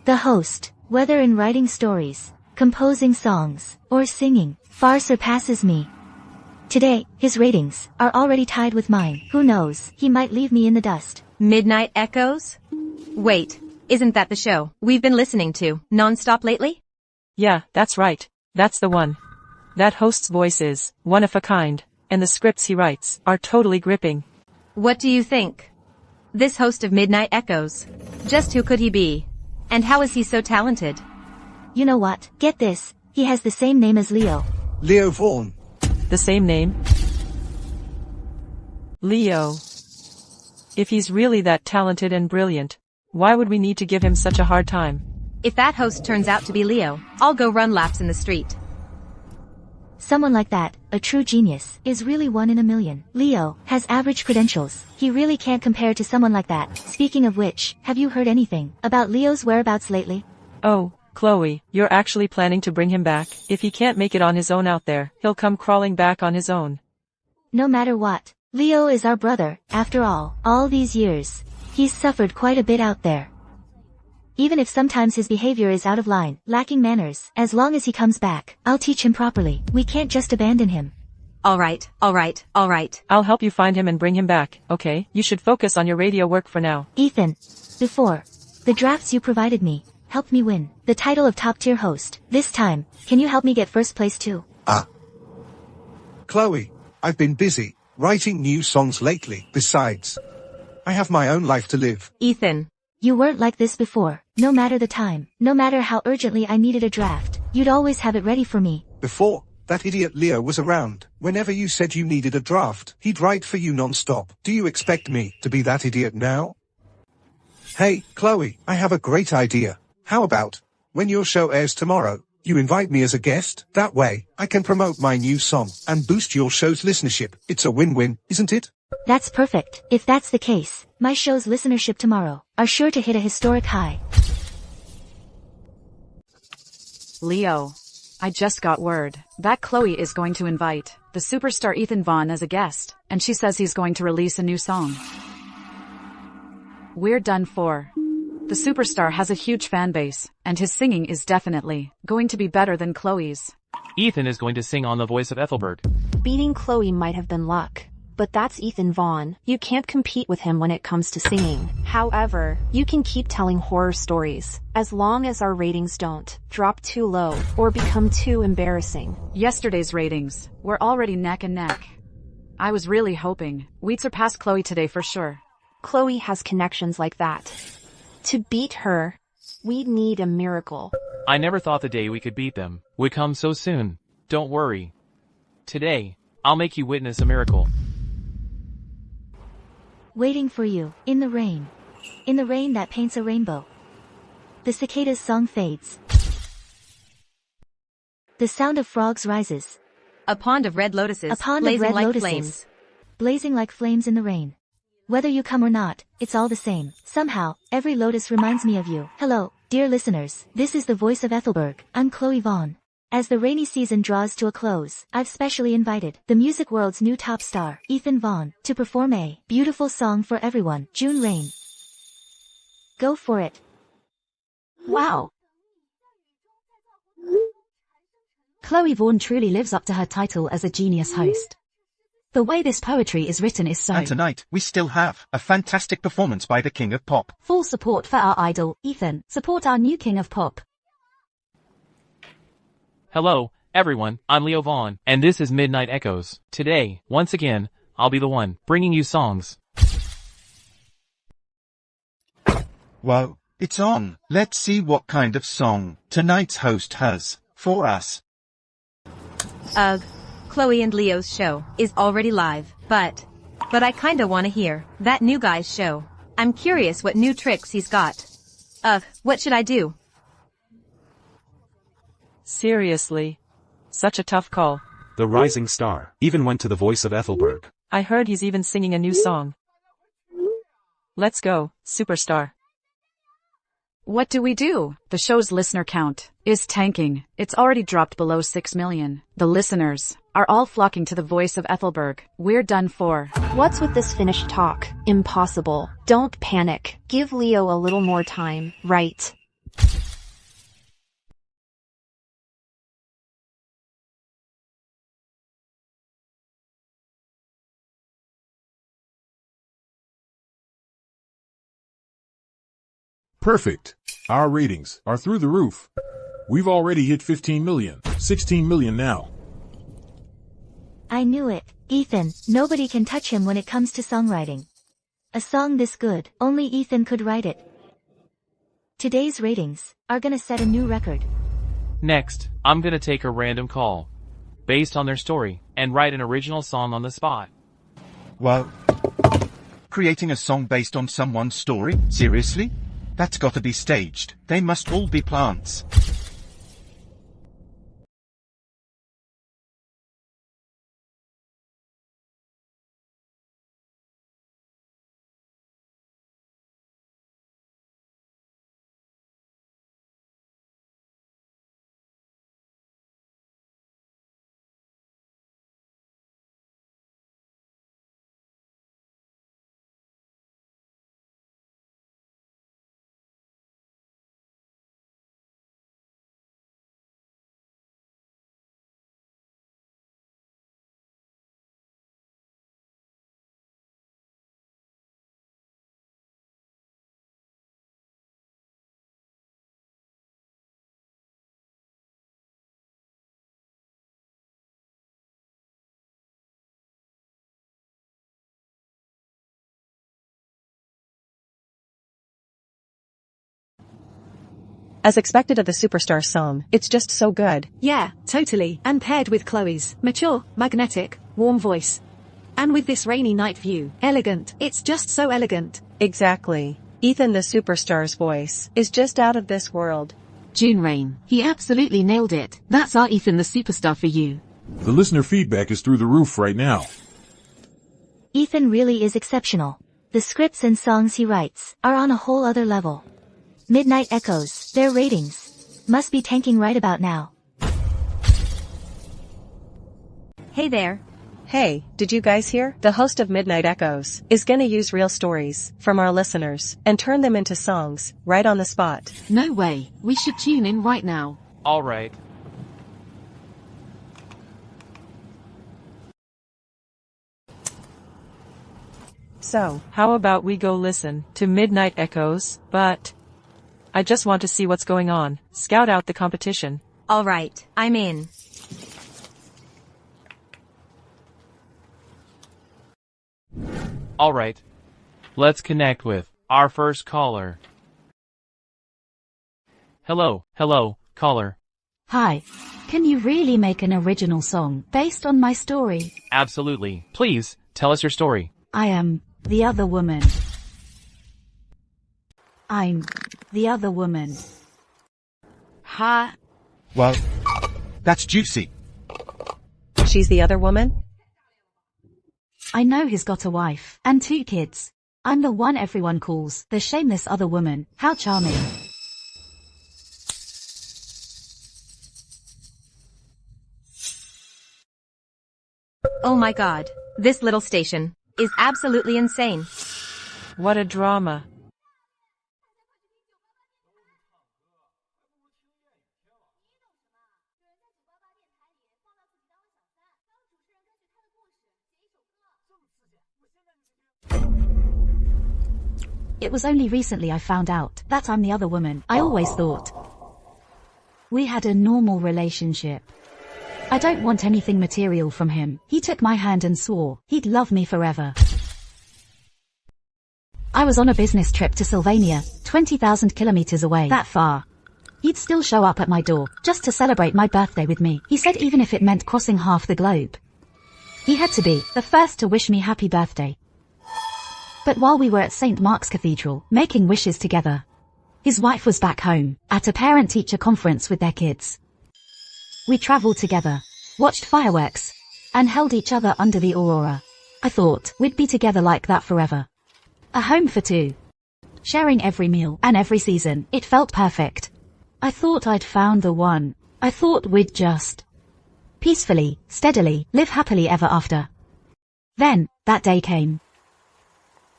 The host, whether in writing stories, composing songs, or singing, far surpasses me. Today, his ratings are already tied with mine. Who knows, he might leave me in the dust. Midnight Echoes? Wait, isn't that the show we've been listening to non-stop lately? Yeah, that's right. That's the one. That host's voice is one of a kind, and the scripts he writes are totally gripping. What do you think? This host of Midnight Echoes. Just who could he be? And how is he so talented? You know what? Get this. He has the same name as Leo. Leo Vaughn. The same name? Leo. If he's really that talented and brilliant, why would we need to give him such a hard time? If that host turns out to be Leo, I'll go run laps in the street. Someone like that, a true genius, is really one in a million. Leo has average credentials. He really can't compare to someone like that. Speaking of which, have you heard anything about Leo's whereabouts lately? Oh, Chloe, you're actually planning to bring him back? If he can't make it on his own out there, he'll come crawling back on his own. No matter what, Leo is our brother, after all these years. He's suffered quite a bit out there. Even if sometimes his behavior is out of line, lacking manners, as long as he comes back, I'll teach him properly. We can't just abandon him. Alright. I'll help you find him and bring him back, okay? You should focus on your radio work for now. Ethan, before, the drafts you provided me helped me win the title of top-tier host. This time, can you help me get first place too? Chloe, I've been busy writing new songs lately. Besides, I have my own life to live. Ethan. You weren't like this before. No matter the time, no matter how urgently I needed a draft, you'd always have it ready for me. Before, that idiot Leo was around. Whenever you said you needed a draft, he'd write for you non-stop. Do you expect me to be that idiot now? Hey, Chloe, I have a great idea. How about, when your show airs tomorrow, you invite me as a guest? That way, I can promote my new song and boost your show's listenership. It's a win-win, isn't it? That's perfect. If that's the case, my show's listenership tomorrow are sure to hit a historic high. Leo. I just got word that Chloe is going to invite the superstar Ethan Vaughn as a guest, and she says he's going to release a new song. We're done for. The superstar has a huge fan base, and his singing is definitely going to be better than Chloe's. Ethan is going to sing on the voice of Ethelbert. Beating Chloe might have been luck, but that's Ethan Vaughn. You can't compete with him when it comes to singing. However, you can keep telling horror stories, as long as our ratings don't drop too low or become too embarrassing. Yesterday's ratings were already neck and neck. I was really hoping we'd surpass Chloe today for sure. Chloe has connections like that. To beat her, we'd need a miracle. I never thought the day we could beat them would come so soon. Don't worry. Today, I'll make you witness a miracle. Waiting for you, in the rain. In the rain that paints a rainbow. The cicada's song fades. The sound of frogs rises. A pond of red lotuses, A pond blazing of red like lotuses, flames. Blazing like flames in the rain. Whether you come or not, it's all the same. Somehow, every lotus reminds me of you. Hello, Dear listeners, this is the voice of Ethelberg. I'm Chloe Vaughn. As the rainy season draws to a close, I've specially invited the music world's new top star, Ethan Vaughn, to perform a beautiful song for everyone, June Rain. Go for it. Wow. Chloe Vaughn truly lives up to her title as a genius host. The way this poetry is written is so... And tonight, we still have a fantastic performance by the King of Pop. Full support for our idol, Ethan. Support our new King of Pop. Hello, everyone, I'm Leo Vaughn, and this is Midnight Echoes. Today, once again, I'll be the one bringing you songs. Whoa, it's on. Let's see what kind of song tonight's host has for us. Ugh. Chloe and Leo's show is already live, but I kinda wanna hear that new guy's show. I'm curious what new tricks he's got. Ugh, what should I do? Seriously. Such a tough call. The rising star even went to the voice of Ethelberg. I heard he's even singing a new song. Let's go, superstar. What do we do? The show's listener count is tanking. It's already dropped below 6 million. The listeners are all flocking to the voice of Ethelberg. We're done for. What's with this finished talk? Impossible. Don't panic. Give Leo a little more time, right? Perfect. Our ratings are through the roof. We've already hit 15 million, 16 million now. I knew it. Ethan, nobody can touch him when it comes to songwriting. A song this good, only Ethan could write it. Today's ratings are gonna set a new record. Next, I'm gonna take a random call, based on their story, and write an original song on the spot. Well, creating a song based on someone's story? Seriously? That's gotta be staged. They must all be plants. As expected of the superstar song, it's just so good. Yeah, totally. And paired with Chloe's mature, magnetic, warm voice. And with this rainy night view, elegant. It's just so elegant. Exactly. Ethan the superstar's voice is just out of this world. June Rain, he absolutely nailed it. That's our Ethan the superstar for you. The listener feedback is through the roof right now. Ethan really is exceptional. The scripts and songs he writes are on a whole other level. Midnight Echoes, their ratings must be tanking right about now. Hey there. Hey, did you guys hear? The host of Midnight Echoes is gonna use real stories from our listeners and turn them into songs right on the spot. No way. We should tune in right now. Alright. So, how about we go listen to Midnight Echoes, but I just want to see what's going on. Scout out the competition. Alright, I'm in. Alright. Let's connect with our first caller. Hello, caller. Hi. Can you really make an original song based on my story? Absolutely. Please, tell us your story. I am the other woman. I'm the other woman. Ha. Well, that's juicy. She's the other woman? I know he's got a wife and 2 kids. I'm the one everyone calls the shameless other woman. How charming. Oh my god. This little station is absolutely insane. What a drama. It was only recently I found out that I'm the other woman. I always thought we had a normal relationship. I don't want anything material from him. He took my hand and swore he'd love me forever. I was on a business trip to Sylvania, 20,000 kilometers away. That far. He'd still show up at my door, just to celebrate my birthday with me. He said even if it meant crossing half the globe, he had to be the first to wish me happy birthday. But while we were at St. Mark's Cathedral, making wishes together, his wife was back home, at a parent-teacher conference with their kids. We traveled together, watched fireworks, and held each other under the aurora. I thought we'd be together like that forever. A home for two. Sharing every meal and every season. It felt perfect. I thought I'd found the one. I thought we'd just peacefully, steadily, live happily ever after. Then, that day came.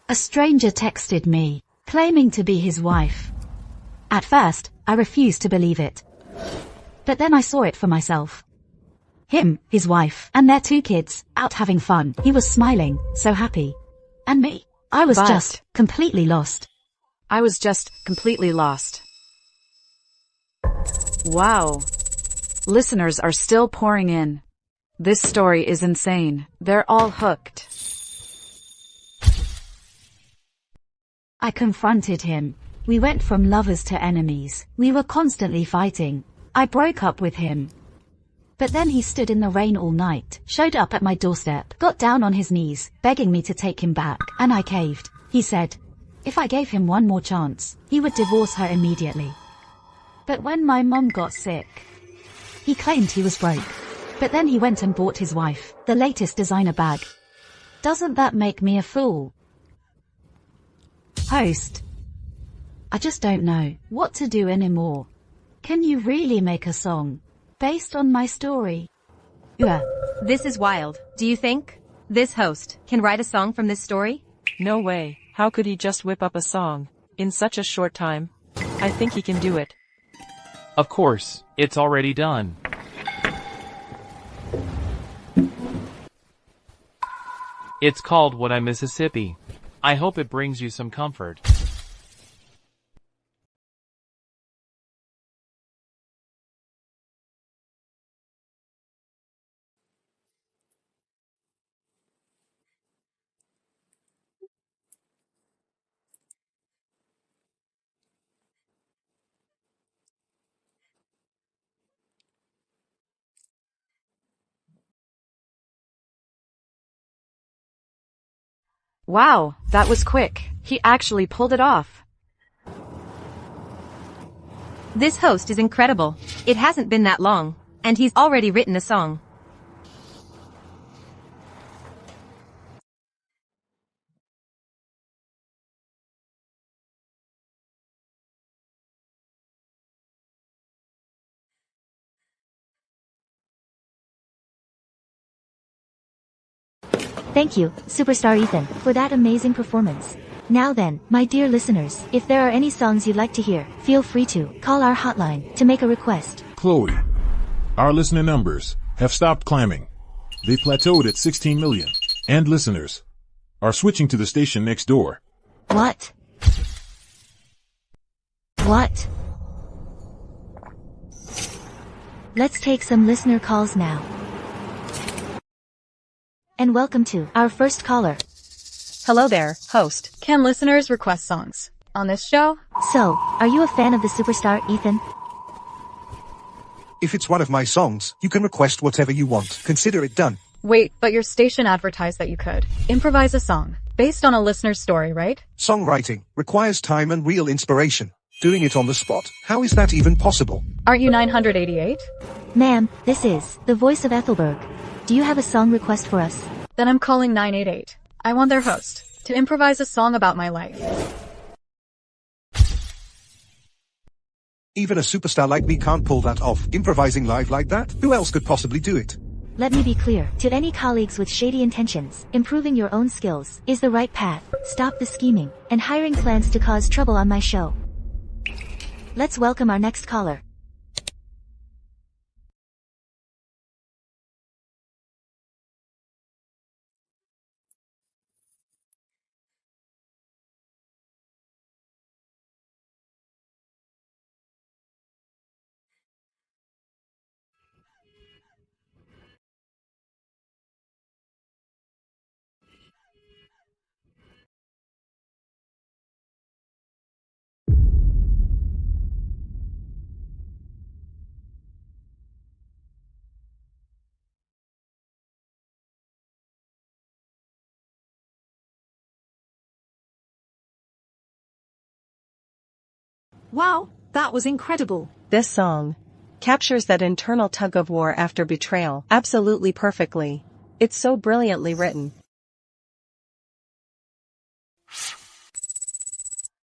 A stranger texted me, claiming to be his wife. At first, I refused to believe it. But then I saw it for myself. Him, his wife, and their two kids, out having fun. He was smiling, so happy. And me, I was just completely lost. I was just completely lost. Wow. Listeners are still pouring in. This story is insane. They're all hooked. I confronted him. We went from lovers to enemies. We were constantly fighting. I broke up with him. But then he stood in the rain all night, showed up at my doorstep, got down on his knees, begging me to take him back, and I caved. He said, if I gave him one more chance, he would divorce her immediately. But when my mom got sick, he claimed he was broke. But then he went and bought his wife the latest designer bag. Doesn't that make me a fool? Host. I just don't know what to do anymore. Can you really make a song based on my story? This is wild. Do you think this host can write a song from this story? No way. How could he just whip up a song in such a short time? I think he can do it. Of course, it's already done. It's called What I'm Mississippi. I hope it brings you some comfort. Wow, that was quick. He actually pulled it off. This host is incredible. It hasn't been that long, and he's already written a song. Thank you, Superstar Ethan, for that amazing performance. Now then, my dear listeners, if there are any songs you'd like to hear, feel free to call our hotline to make a request. Chloe, our listener numbers have stopped climbing. They plateaued at 16 million. And listeners are switching to the station next door. What? What? Let's take some listener calls now. And welcome to our first caller. Hello there, host. Can listeners request songs on this show? So, are you a fan of the superstar, Ethan? If it's one of my songs, you can request whatever you want. Consider it done. Wait, but your station advertised that you could improvise a song based on a listener's story, right? Songwriting requires time and real inspiration. Doing it on the spot, how is that even possible? Aren't you 988? Ma'am, this is the voice of Ethelberg. Do you have a song request for us? Then I'm calling 988. I want their host to improvise a song about my life. Even a superstar like me can't pull that off. Improvising live like that? Who else could possibly do it? Let me be clear, to any colleagues with shady intentions, improving your own skills is the right path. Stop the scheming and hiring plans to cause trouble on my show. Let's welcome our next caller. Wow, that was incredible. This song captures that internal tug-of-war after betrayal absolutely perfectly. It's so brilliantly written.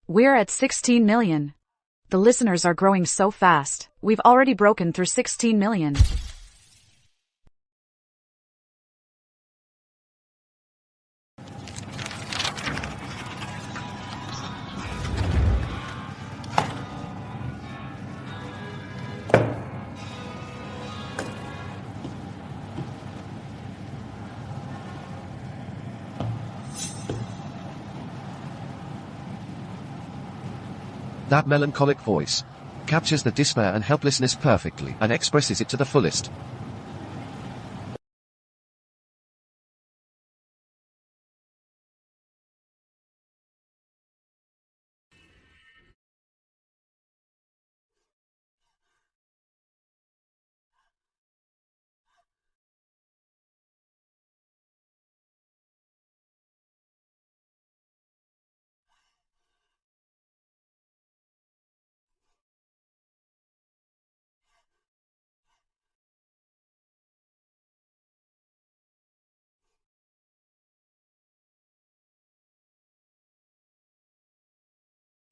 We're at 16 million. The listeners are growing so fast. We've already broken through 16 million. That melancholic voice captures the despair and helplessness perfectly and expresses it to the fullest.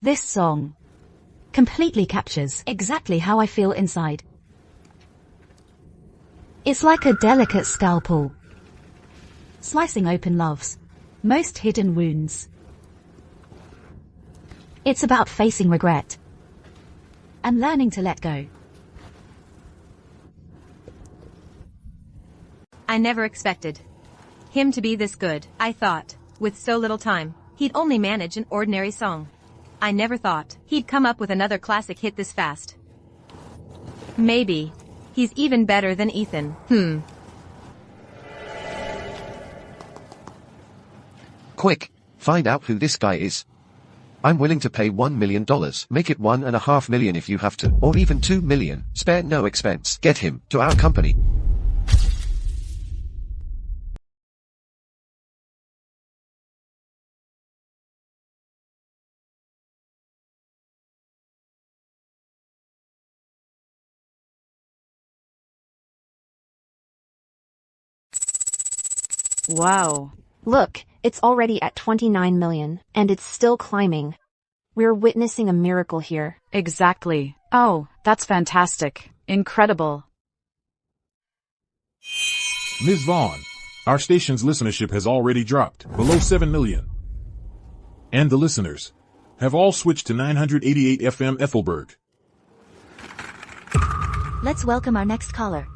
This song completely captures exactly how I feel inside. It's like a delicate scalpel, slicing open love's most hidden wounds. It's about facing regret and learning to let go. I never expected him to be this good. I thought, with so little time, he'd only manage an ordinary song. I never thought he'd come up with another classic hit this fast. Maybe he's even better than Ethan. Quick, find out who this guy is. I'm willing to pay $1 million. Make it $1.5 million if you have to, or even $2 million. Spare no expense. Get him to our company. Wow. Look, it's already at 29 million, and it's still climbing. We're witnessing a miracle here. Exactly. Oh, that's fantastic. Incredible. Ms. Vaughn, our station's listenership has already dropped below 7 million. And the listeners have all switched to 988 FM Ethelberg. Let's welcome our next caller.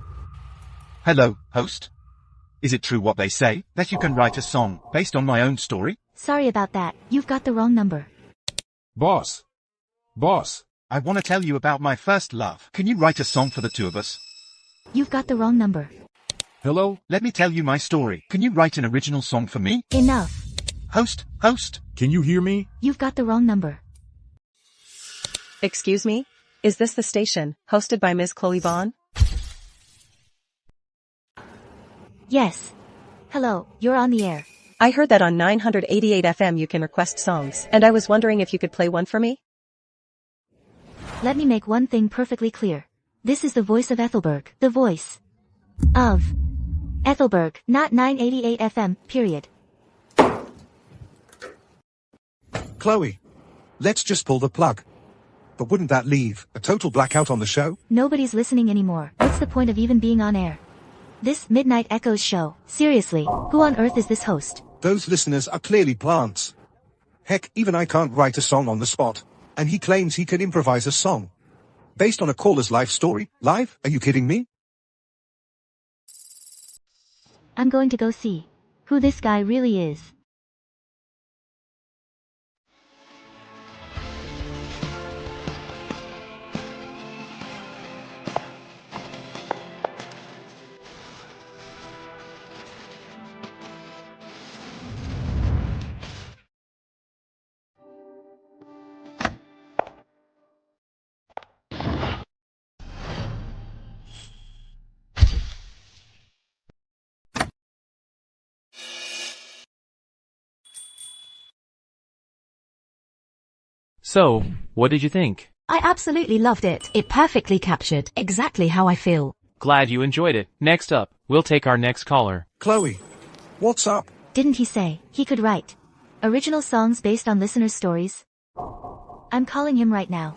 Hello, host. Is it true what they say, that you can write a song based on my own story? Sorry about that, you've got the wrong number. Boss. I want to tell you about my first love. Can you write a song for the two of us? You've got the wrong number. Hello? Let me tell you my story. Can you write an original song for me? Enough. Host. Can you hear me? You've got the wrong number. Excuse me? Is this the station, hosted by Ms. Chloe Vaughn? Yes. Hello, you're on the air. I heard that on 988 FM you can request songs, and I was wondering if you could play one for me? Let me make one thing perfectly clear. This is the voice of Ethelberg. The voice of Ethelberg, not 988 FM, period. Chloe, let's just pull the plug. But wouldn't that leave a total blackout on the show? Nobody's listening anymore. What's the point of even being on air? This Midnight Echoes show. Seriously, who on earth is this host? Those listeners are clearly plants. Heck, even I can't write a song on the spot. And he claims he can improvise a song. Based on a caller's life story? Live? Are you kidding me? I'm going to go see who this guy really is. So, what did you think? I absolutely loved it. It perfectly captured exactly how I feel. Glad you enjoyed it. Next up, we'll take our next caller. Chloe, what's up? Didn't he say he could write original songs based on listeners' stories? I'm calling him right now.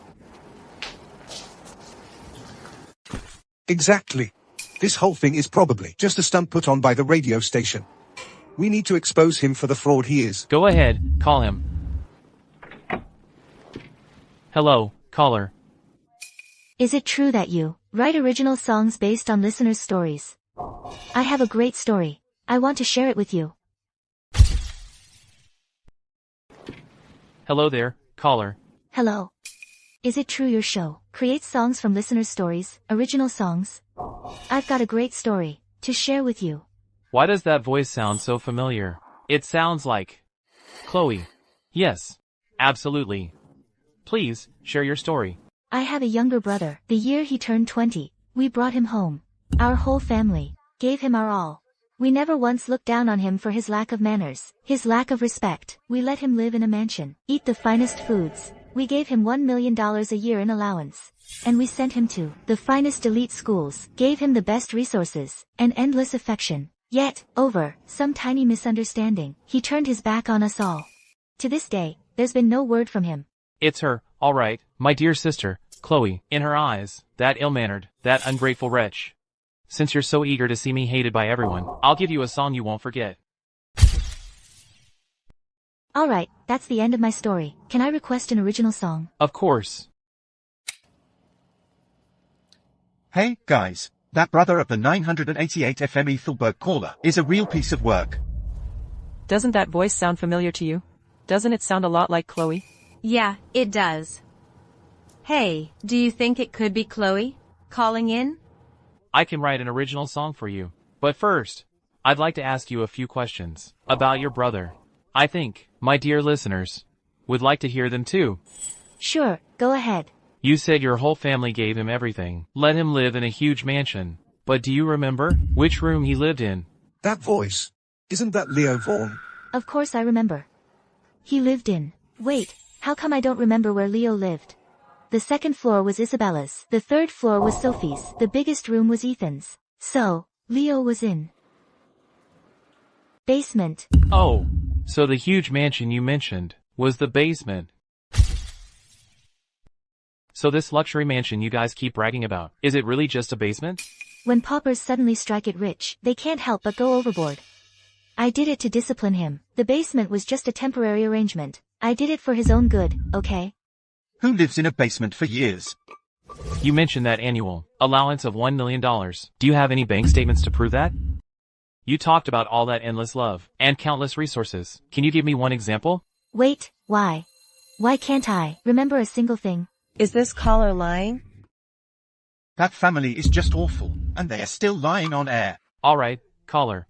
Exactly. This whole thing is probably just a stunt put on by the radio station. We need to expose him for the fraud he is. Go ahead, call him. Hello, caller. Is it true that you write original songs based on listeners' stories? I have a great story. I want to share it with you. Hello there, caller. Hello. Is it true your show creates songs from listeners' stories, original songs? I've got a great story to share with you. Why does that voice sound so familiar? It sounds like Chloe. Yes, absolutely. Please, share your story. I have a younger brother. The year he turned 20, we brought him home. Our whole family gave him our all. We never once looked down on him for his lack of manners, his lack of respect. We let him live in a mansion, eat the finest foods. We gave him $1 million a year in allowance. And we sent him to the finest elite schools, gave him the best resources, and endless affection. Yet, over some tiny misunderstanding, he turned his back on us all. To this day, there's been no word from him. It's her, all right, my dear sister, Chloe. In her eyes, that ill-mannered, that ungrateful wretch. Since you're so eager to see me hated by everyone, I'll give you a song you won't forget. Alright, that's the end of my story. Can I request an original song? Of course. Hey, guys. That brother of the 988 FM Ethelberg caller is a real piece of work. Doesn't that voice sound familiar to you? Doesn't it sound a lot like Chloe? Yeah, it does. Hey, do you think it could be Chloe calling in? I can write an original song for you. But first, I'd like to ask you a few questions about your brother. I think, my dear listeners, would like to hear them too. Sure, go ahead. You said your whole family gave him everything, let him live in a huge mansion. But do you remember which room he lived in? That voice. Isn't that Leo Vaughn? Of course I remember. He lived in... Wait, how come I don't remember where Leo lived? The second floor was Isabella's. The third floor was Sophie's. The biggest room was Ethan's. So, Leo was in... basement. Oh, so the huge mansion you mentioned was the basement. So this luxury mansion you guys keep bragging about, is it really just a basement? When paupers suddenly strike it rich, they can't help but go overboard. I did it to discipline him. The basement was just a temporary arrangement. I did it for his own good, okay? Who lives in a basement for years? You mentioned that annual allowance of $1 million. Do you have any bank statements to prove that? You talked about all that endless love and countless resources. Can you give me one example? Wait, why? Why can't I remember a single thing? Is this caller lying? That family is just awful, and they are still lying on air. Alright, caller.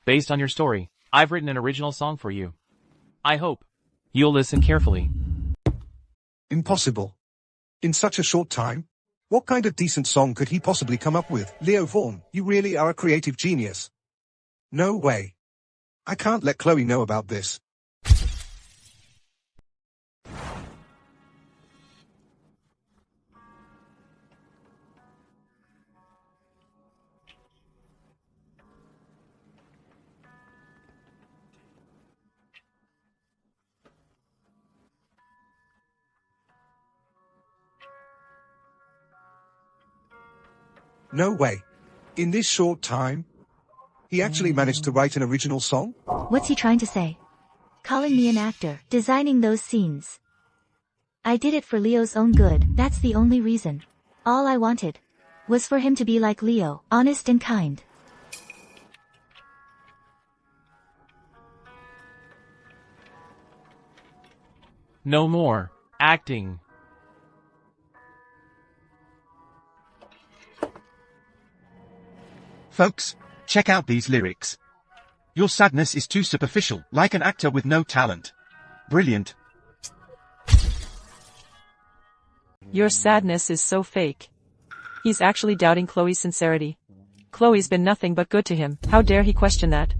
Based on your story, I've written an original song for you. I hope you'll listen carefully. Impossible. In such a short time? What kind of decent song could he possibly come up with? Leo Vaughn, you really are a creative genius. No way. I can't let Chloe know about this. No way. In this short time, he actually managed to write an original song? What's he trying to say? Calling me an actor, designing those scenes. I did it for Leo's own good, that's the only reason. All I wanted was for him to be like Leo, honest and kind. No more acting. Folks, check out these lyrics. Your sadness is too superficial, like an actor with no talent. Brilliant. Your sadness is so fake. He's actually doubting Chloe's sincerity. Chloe's been nothing but good to him. How dare he question that?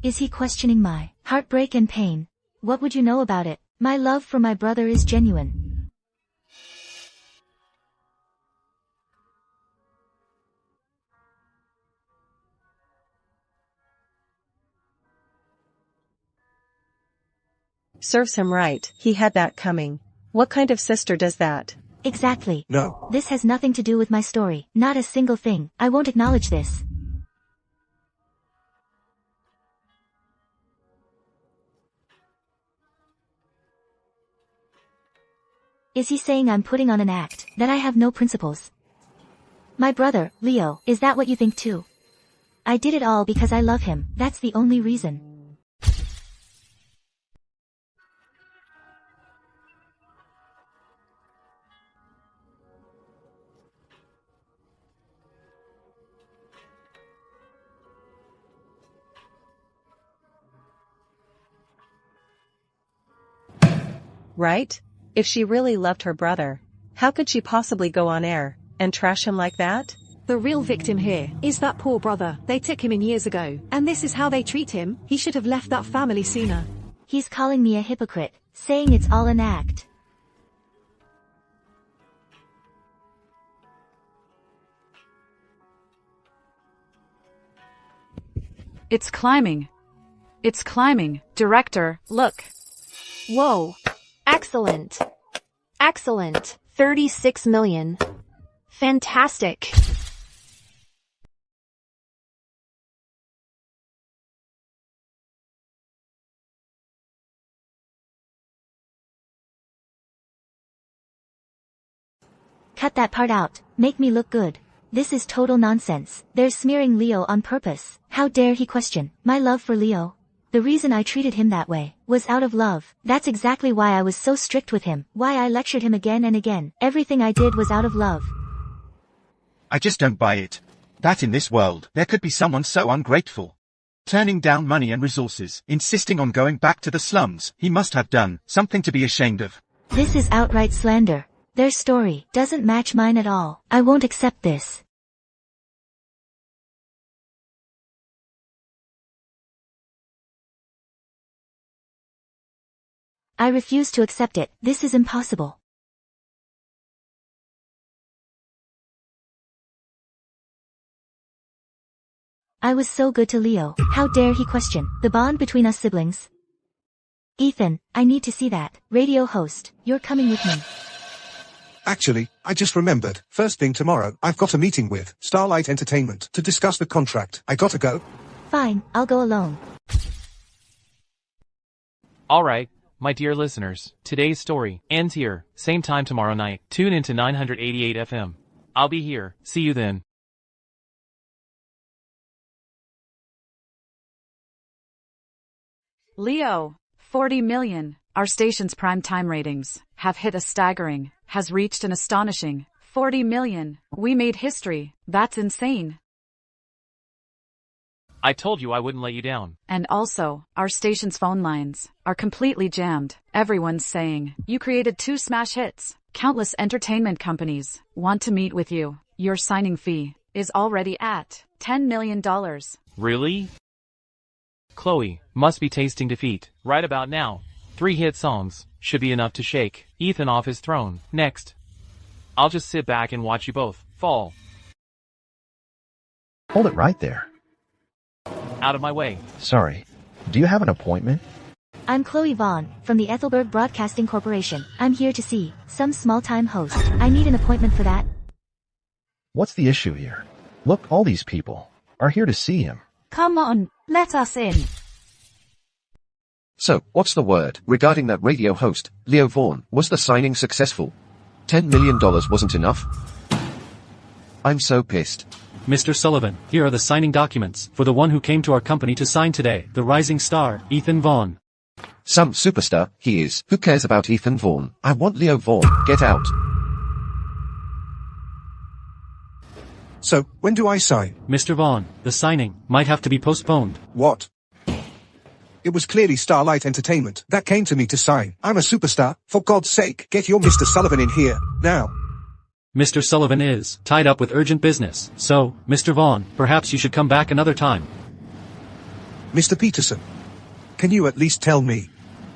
Is he questioning my heartbreak and pain? What would you know about it? My love for my brother is genuine. Serves him right, he had that coming. What kind of sister does that? Exactly. No. This has nothing to do with my story, not a single thing. I won't acknowledge this. Is he saying I'm putting on an act, that I have no principles? My brother, Leo, is that what you think too? I did it all because I love him, that's the only reason. Right? If she really loved her brother, how could she possibly go on air and trash him like that? The real victim here is that poor brother. They took him in years ago, and this is how they treat him. He should have left that family sooner. He's calling me a hypocrite, saying it's all an act. It's climbing. It's climbing. Director, look. Whoa. Excellent. Excellent. 36 million. Fantastic. Cut that part out, make me look good. This is total nonsense. They're smearing Leo on purpose. How dare he question my love for Leo? The reason I treated him that way was out of love. That's exactly why I was so strict with him, why I lectured him again and again. Everything I did was out of love. I just don't buy it. That in this world, there could be someone so ungrateful. Turning down money and resources, insisting on going back to the slums. He must have done something to be ashamed of. This is outright slander. Their story doesn't match mine at all. I won't accept this. I refuse to accept it. This is impossible. I was so good to Leo. How dare he question the bond between us siblings? Ethan, I need to see that. Radio host, you're coming with me. Actually, I just remembered. First thing tomorrow, I've got a meeting with Starlight Entertainment to discuss the contract. I gotta go. Fine, I'll go alone. Alright, my dear listeners, today's story ends here. Same time tomorrow night. Tune into 988 FM. I'll be here. See you then. Leo, 40 million. Our station's prime time ratings have hit a staggering, has reached an astonishing 40 million. We made history. That's insane. I told you I wouldn't let you down. And also, our station's phone lines are completely jammed. Everyone's saying, you created 2 smash hits. Countless entertainment companies want to meet with you. Your signing fee is already at $10 million. Really? Chloe must be tasting defeat. Right about now, 3 hit songs should be enough to shake Ethan off his throne. Next, I'll just sit back and watch you both fall. Hold it right there. Out of my way. Sorry. Do you have an appointment? I'm Chloe Vaughn, from the Ethelberg Broadcasting Corporation. I'm here to see some small-time host. I need an appointment for that. What's the issue here? Look, all these people are here to see him. Come on, let us in. So, what's the word regarding that radio host, Leo Vaughn? Was the signing successful? $10 million wasn't enough? I'm so pissed. Mr. Sullivan, here are the signing documents for the one who came to our company to sign today, the rising star, Ethan Vaughn. Some superstar, he is. Who cares about Ethan Vaughn? I want Leo Vaughn. Get out. So, when do I sign? Mr. Vaughn, the signing might have to be postponed. What? It was clearly Starlight Entertainment that came to me to sign. I'm a superstar. For God's sake, get your Mr. Sullivan in here, now. Mr. Sullivan is tied up with urgent business, so, Mr. Vaughn, perhaps you should come back another time. Mr. Peterson, can you at least tell me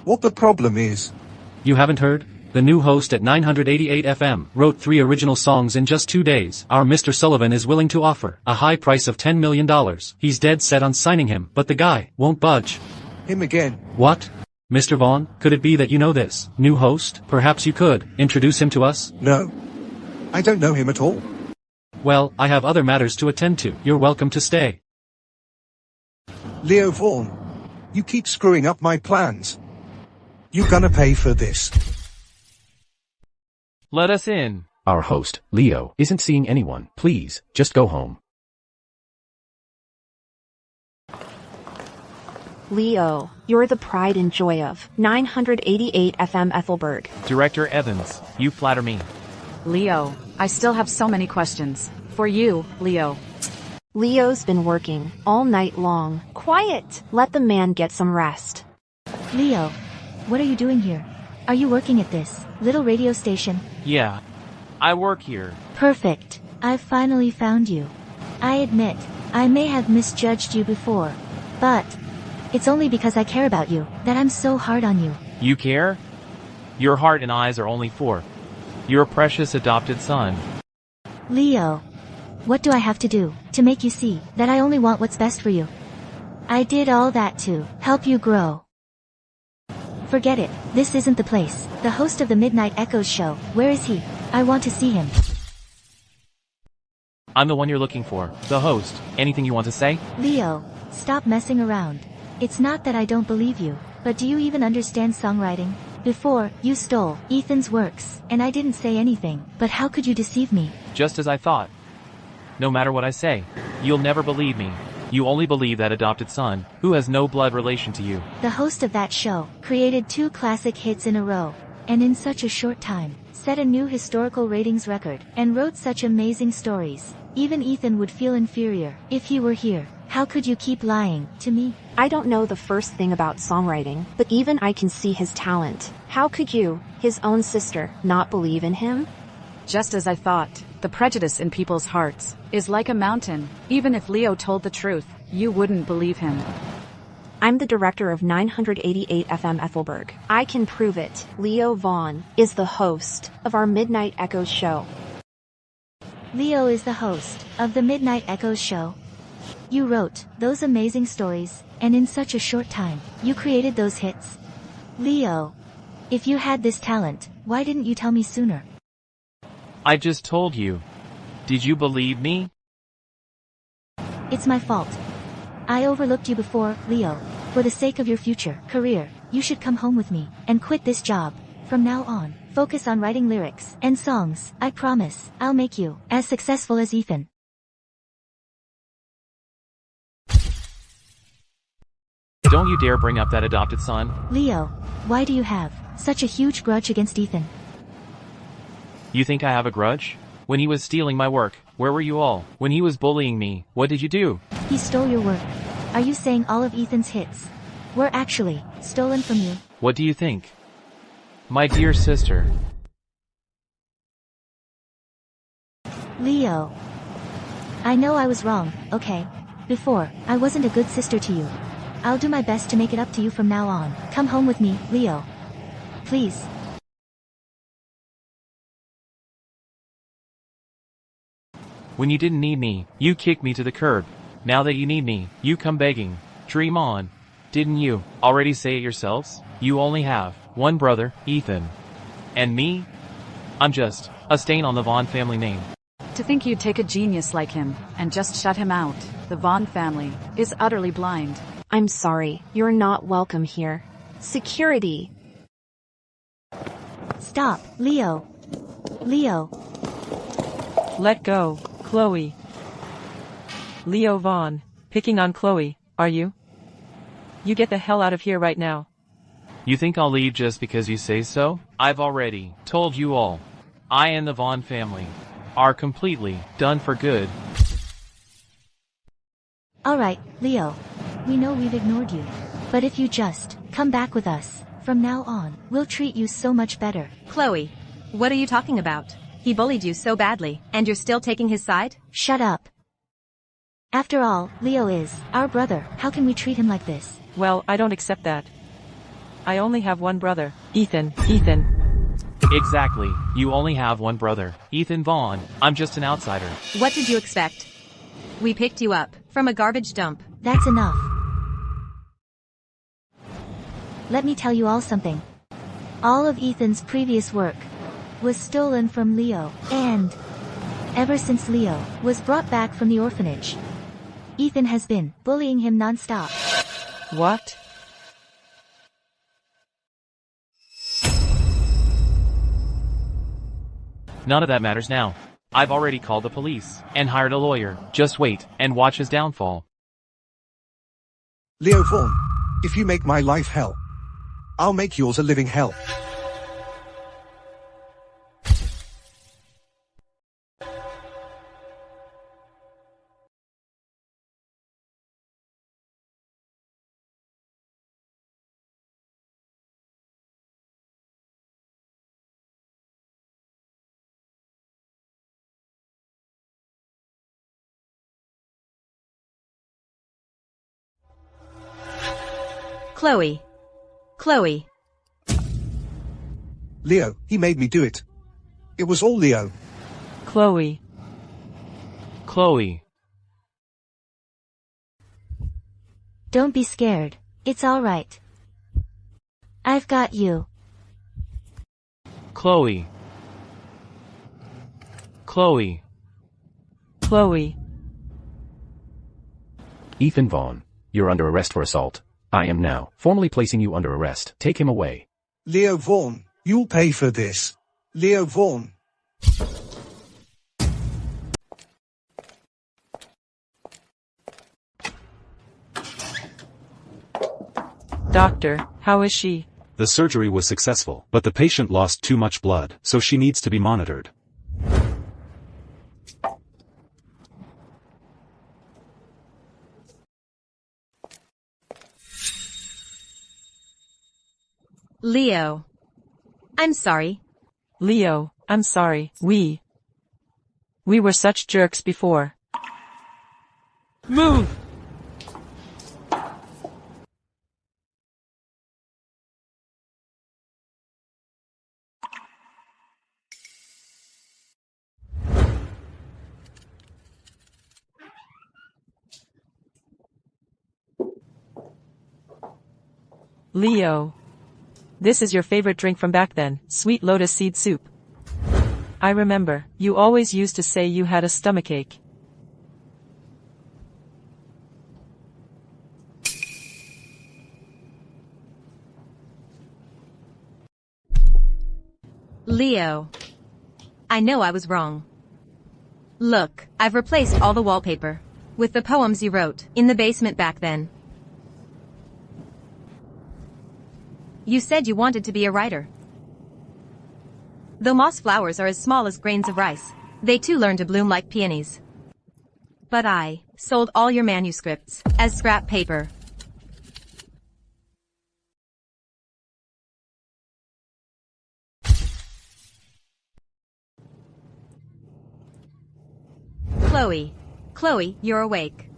what the problem is? You haven't heard? The new host at 988 FM wrote 3 original songs in just 2 days. Our Mr. Sullivan is willing to offer a high price of $10 million. He's dead set on signing him, but the guy won't budge. Him again. What? Mr. Vaughn, could it be that you know this new host? Perhaps you could introduce him to us? No. I don't know him at all. Well, I have other matters to attend to. You're welcome to stay. Leo Vaughn, you keep screwing up my plans. You're gonna pay for this. Let us in. Our host, Leo, isn't seeing anyone. Please, just go home. Leo, you're the pride and joy of 988 FM Ethelberg. Director Evans, you flatter me. Leo, I still have so many questions. For you, Leo. Leo's been working all night long. Quiet! Let the man get some rest. Leo, what are you doing here? Are you working at this little radio station? Yeah. I work here. Perfect. I've finally found you. I admit, I may have misjudged you before, but it's only because I care about you that I'm so hard on you. You care? Your heart and eyes are only for your precious adopted son. Leo, what do I have to do to make you see that I only want what's best for you? I did all that to help you grow. Forget it. This isn't the place. The host of the Midnight Echoes show, where is he? I want to see him. I'm the one you're looking for. The host. Anything you want to say? Leo, stop messing around. It's not that I don't believe you, but do you even understand songwriting? Before, you stole Ethan's works, and I didn't say anything, but how could you deceive me? Just as I thought. No matter what I say, you'll never believe me. You only believe that adopted son, who has no blood relation to you. The host of that show created 2 classic hits in a row, and in such a short time, set a new historical ratings record, and wrote such amazing stories. Even Ethan would feel inferior if he were here. How could you keep lying to me? I don't know the first thing about songwriting, but even I can see his talent. How could you, his own sister, not believe in him? Just as I thought, the prejudice in people's hearts is like a mountain. Even if Leo told the truth, you wouldn't believe him. I'm the director of 988 FM Ethelberg. I can prove it. Leo Vaughn is the host of our Midnight Echoes show. Leo is the host of the Midnight Echoes show. You wrote those amazing stories, and in such a short time, you created those hits. Leo, if you had this talent, why didn't you tell me sooner? I just told you. Did you believe me? It's my fault. I overlooked you before, Leo. For the sake of your future career, you should come home with me and quit this job. From now on, focus on writing lyrics and songs. I promise, I'll make you as successful as Ethan. Don't you dare bring up that adopted son. Leo, why do you have such a huge grudge against Ethan? You think I have a grudge? When he was stealing my work, where were you all? When he was bullying me, what did you do? He stole your work. Are you saying all of Ethan's hits were actually stolen from you? What do you think? My dear sister. Leo. I know I was wrong, okay? Before, I wasn't a good sister to you. I'll do my best to make it up to you from now on. Come home with me, Leo. Please. When you didn't need me, you kicked me to the curb. Now that you need me, you come begging. Dream on. Didn't you already say it yourselves? You only have one brother, Ethan. And me? I'm just a stain on the Vaughn family name. To think you'd take a genius like him and just shut him out. The Vaughn family is utterly blind. I'm sorry, you're not welcome here. Security. Stop, Leo. Leo. Let go, Chloe. Leo Vaughn, picking on Chloe, are you? You get the hell out of here right now. You think I'll leave just because you say so? I've already told you all. I and the Vaughn family are completely done for good. Alright, Leo. We know we've ignored you. But if you just come back with us, from now on, we'll treat you so much better. Chloe, what are you talking about? He bullied you so badly, and you're still taking his side? Shut up. After all, Leo is our brother. How can we treat him like this? Well, I don't accept that. I only have one brother, Ethan. Ethan. Exactly. You only have one brother, Ethan Vaughn. I'm just an outsider. What did you expect? We picked you up from a garbage dump. That's enough. Let me tell you all something. All of Ethan's previous work was stolen from Leo, and ever since Leo was brought back from the orphanage, Ethan has been bullying him non-stop. What? None of that matters now. I've already called the police and hired a lawyer. Just wait and watch his downfall. Leo Vaughn, if you make my life hell, I'll make yours a living hell. Chloe. Chloe. Leo, he made me do it. It was all Leo. Chloe. Chloe. Don't be scared. It's alright. I've got you. Chloe. Chloe. Chloe. Ethan Vaughn, you're under arrest for assault. I am now formally placing you under arrest. Take him away. Leo Vaughn, you'll pay for this. Leo Vaughn. Doctor, how is she? The surgery was successful, but the patient lost too much blood, so she needs to be monitored. Leo. I'm sorry. Leo, I'm sorry. We were such jerks before. Move! Leo. This is your favorite drink from back then, sweet lotus seed soup. I remember, you always used to say you had a stomachache. Leo. I know I was wrong. Look, I've replaced all the wallpaper with the poems you wrote in the basement back then. You said you wanted to be a writer. Though moss flowers are as small as grains of rice, they too learn to bloom like peonies. But I sold all your manuscripts as scrap paper. Chloe. Chloe, you're awake.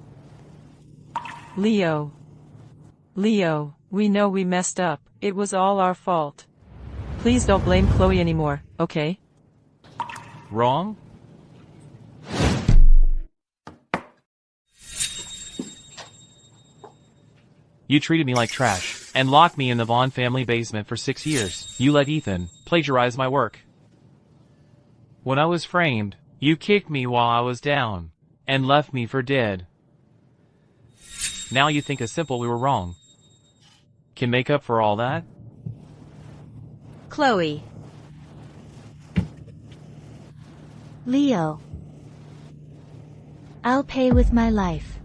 Leo. Leo, we know we messed up. It was all our fault. Please don't blame Chloe anymore, okay? Wrong? You treated me like trash, and locked me in the Vaughn family basement for 6 years. You let Ethan plagiarize my work. When I was framed, You kicked me while I was down, and left me for dead. Now you think a simple we were wrong can make up for all that? Chloe. Leo. I'll pay with my life.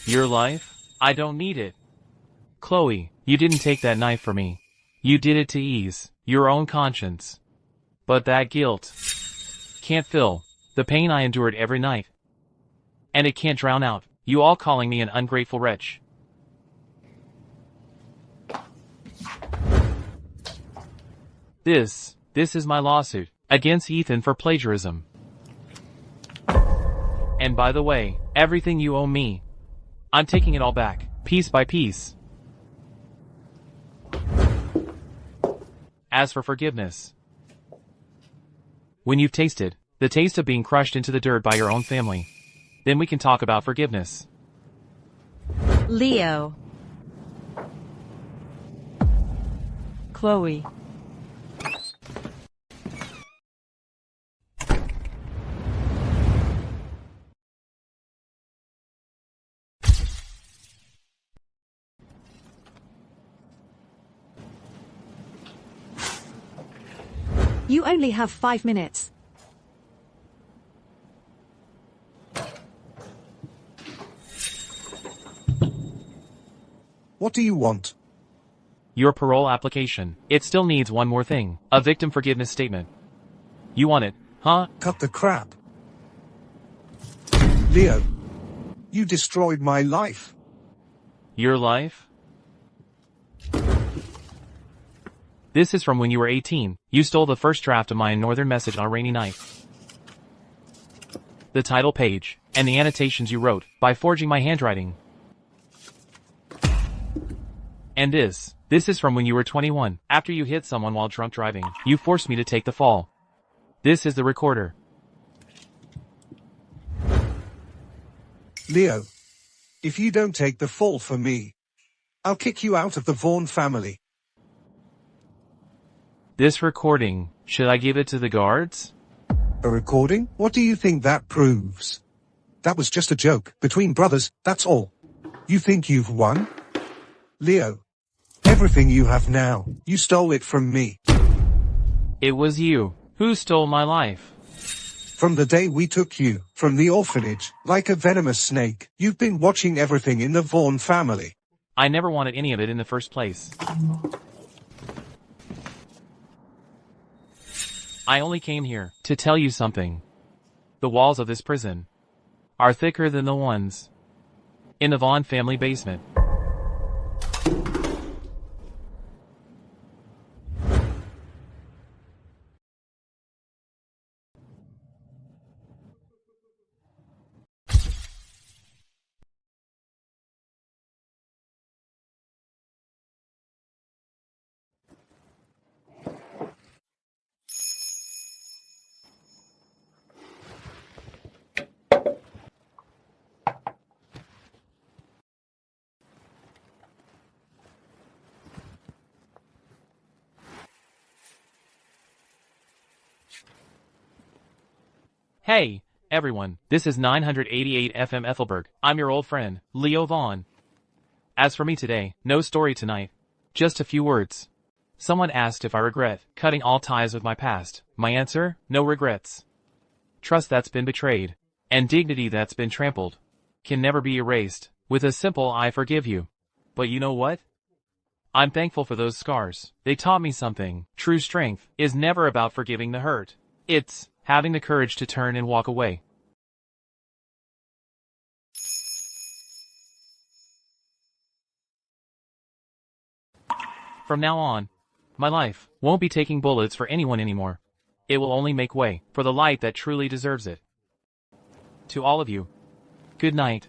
Your life? I don't need it. Chloe, you didn't take that knife for me. You did it to ease your own conscience. But that guilt can't fill the pain I endured every night. And it can't drown out you all calling me an ungrateful wretch. This is my lawsuit against Ethan for plagiarism. And by the way, everything you owe me, I'm taking it all back, piece by piece. As for forgiveness, when you've tasted the taste of being crushed into the dirt by your own family, then we can talk about forgiveness. Leo. Chloe. You only have 5 minutes. What do you want? Your parole application. It still needs one more thing. A victim forgiveness statement. You want it, huh? Cut the crap. Leo. You destroyed my life. Your life? This is from when you were 18. You stole the first draft of my Northern Message on a rainy night. The title page, and the annotations you wrote, by forging my handwriting. And this is from when you were 21. After you hit someone while drunk driving, you forced me to take the fall. This is the recorder. Leo. If you don't take the fall for me, I'll kick you out of the Vaughn family. This recording, should I give it to the guards? A recording? What do you think that proves? That was just a joke, between brothers, that's all. You think you've won? Leo. Everything you have now, you stole it from me. It was you who stole my life. From the day we took you from the orphanage, like a venomous snake, you've been watching everything in the Vaughn family. I never wanted any of it in the first place. I only came here to tell you something. The walls of this prison are thicker than the ones in the Vaughn family basement. Hey, everyone, this is 988 FM Ethelberg. I'm your old friend, Leo Vaughn. As for me today, no story tonight. Just a few words. Someone asked if I regret cutting all ties with my past. My answer, no regrets. Trust that's been betrayed, and dignity that's been trampled, can never be erased with a simple I forgive you. But you know what? I'm thankful for those scars. They taught me something. True strength is never about forgiving the hurt. It's having the courage to turn and walk away. From now on, my life won't be taking bullets for anyone anymore. It will only make way for the light that truly deserves it. To all of you, good night.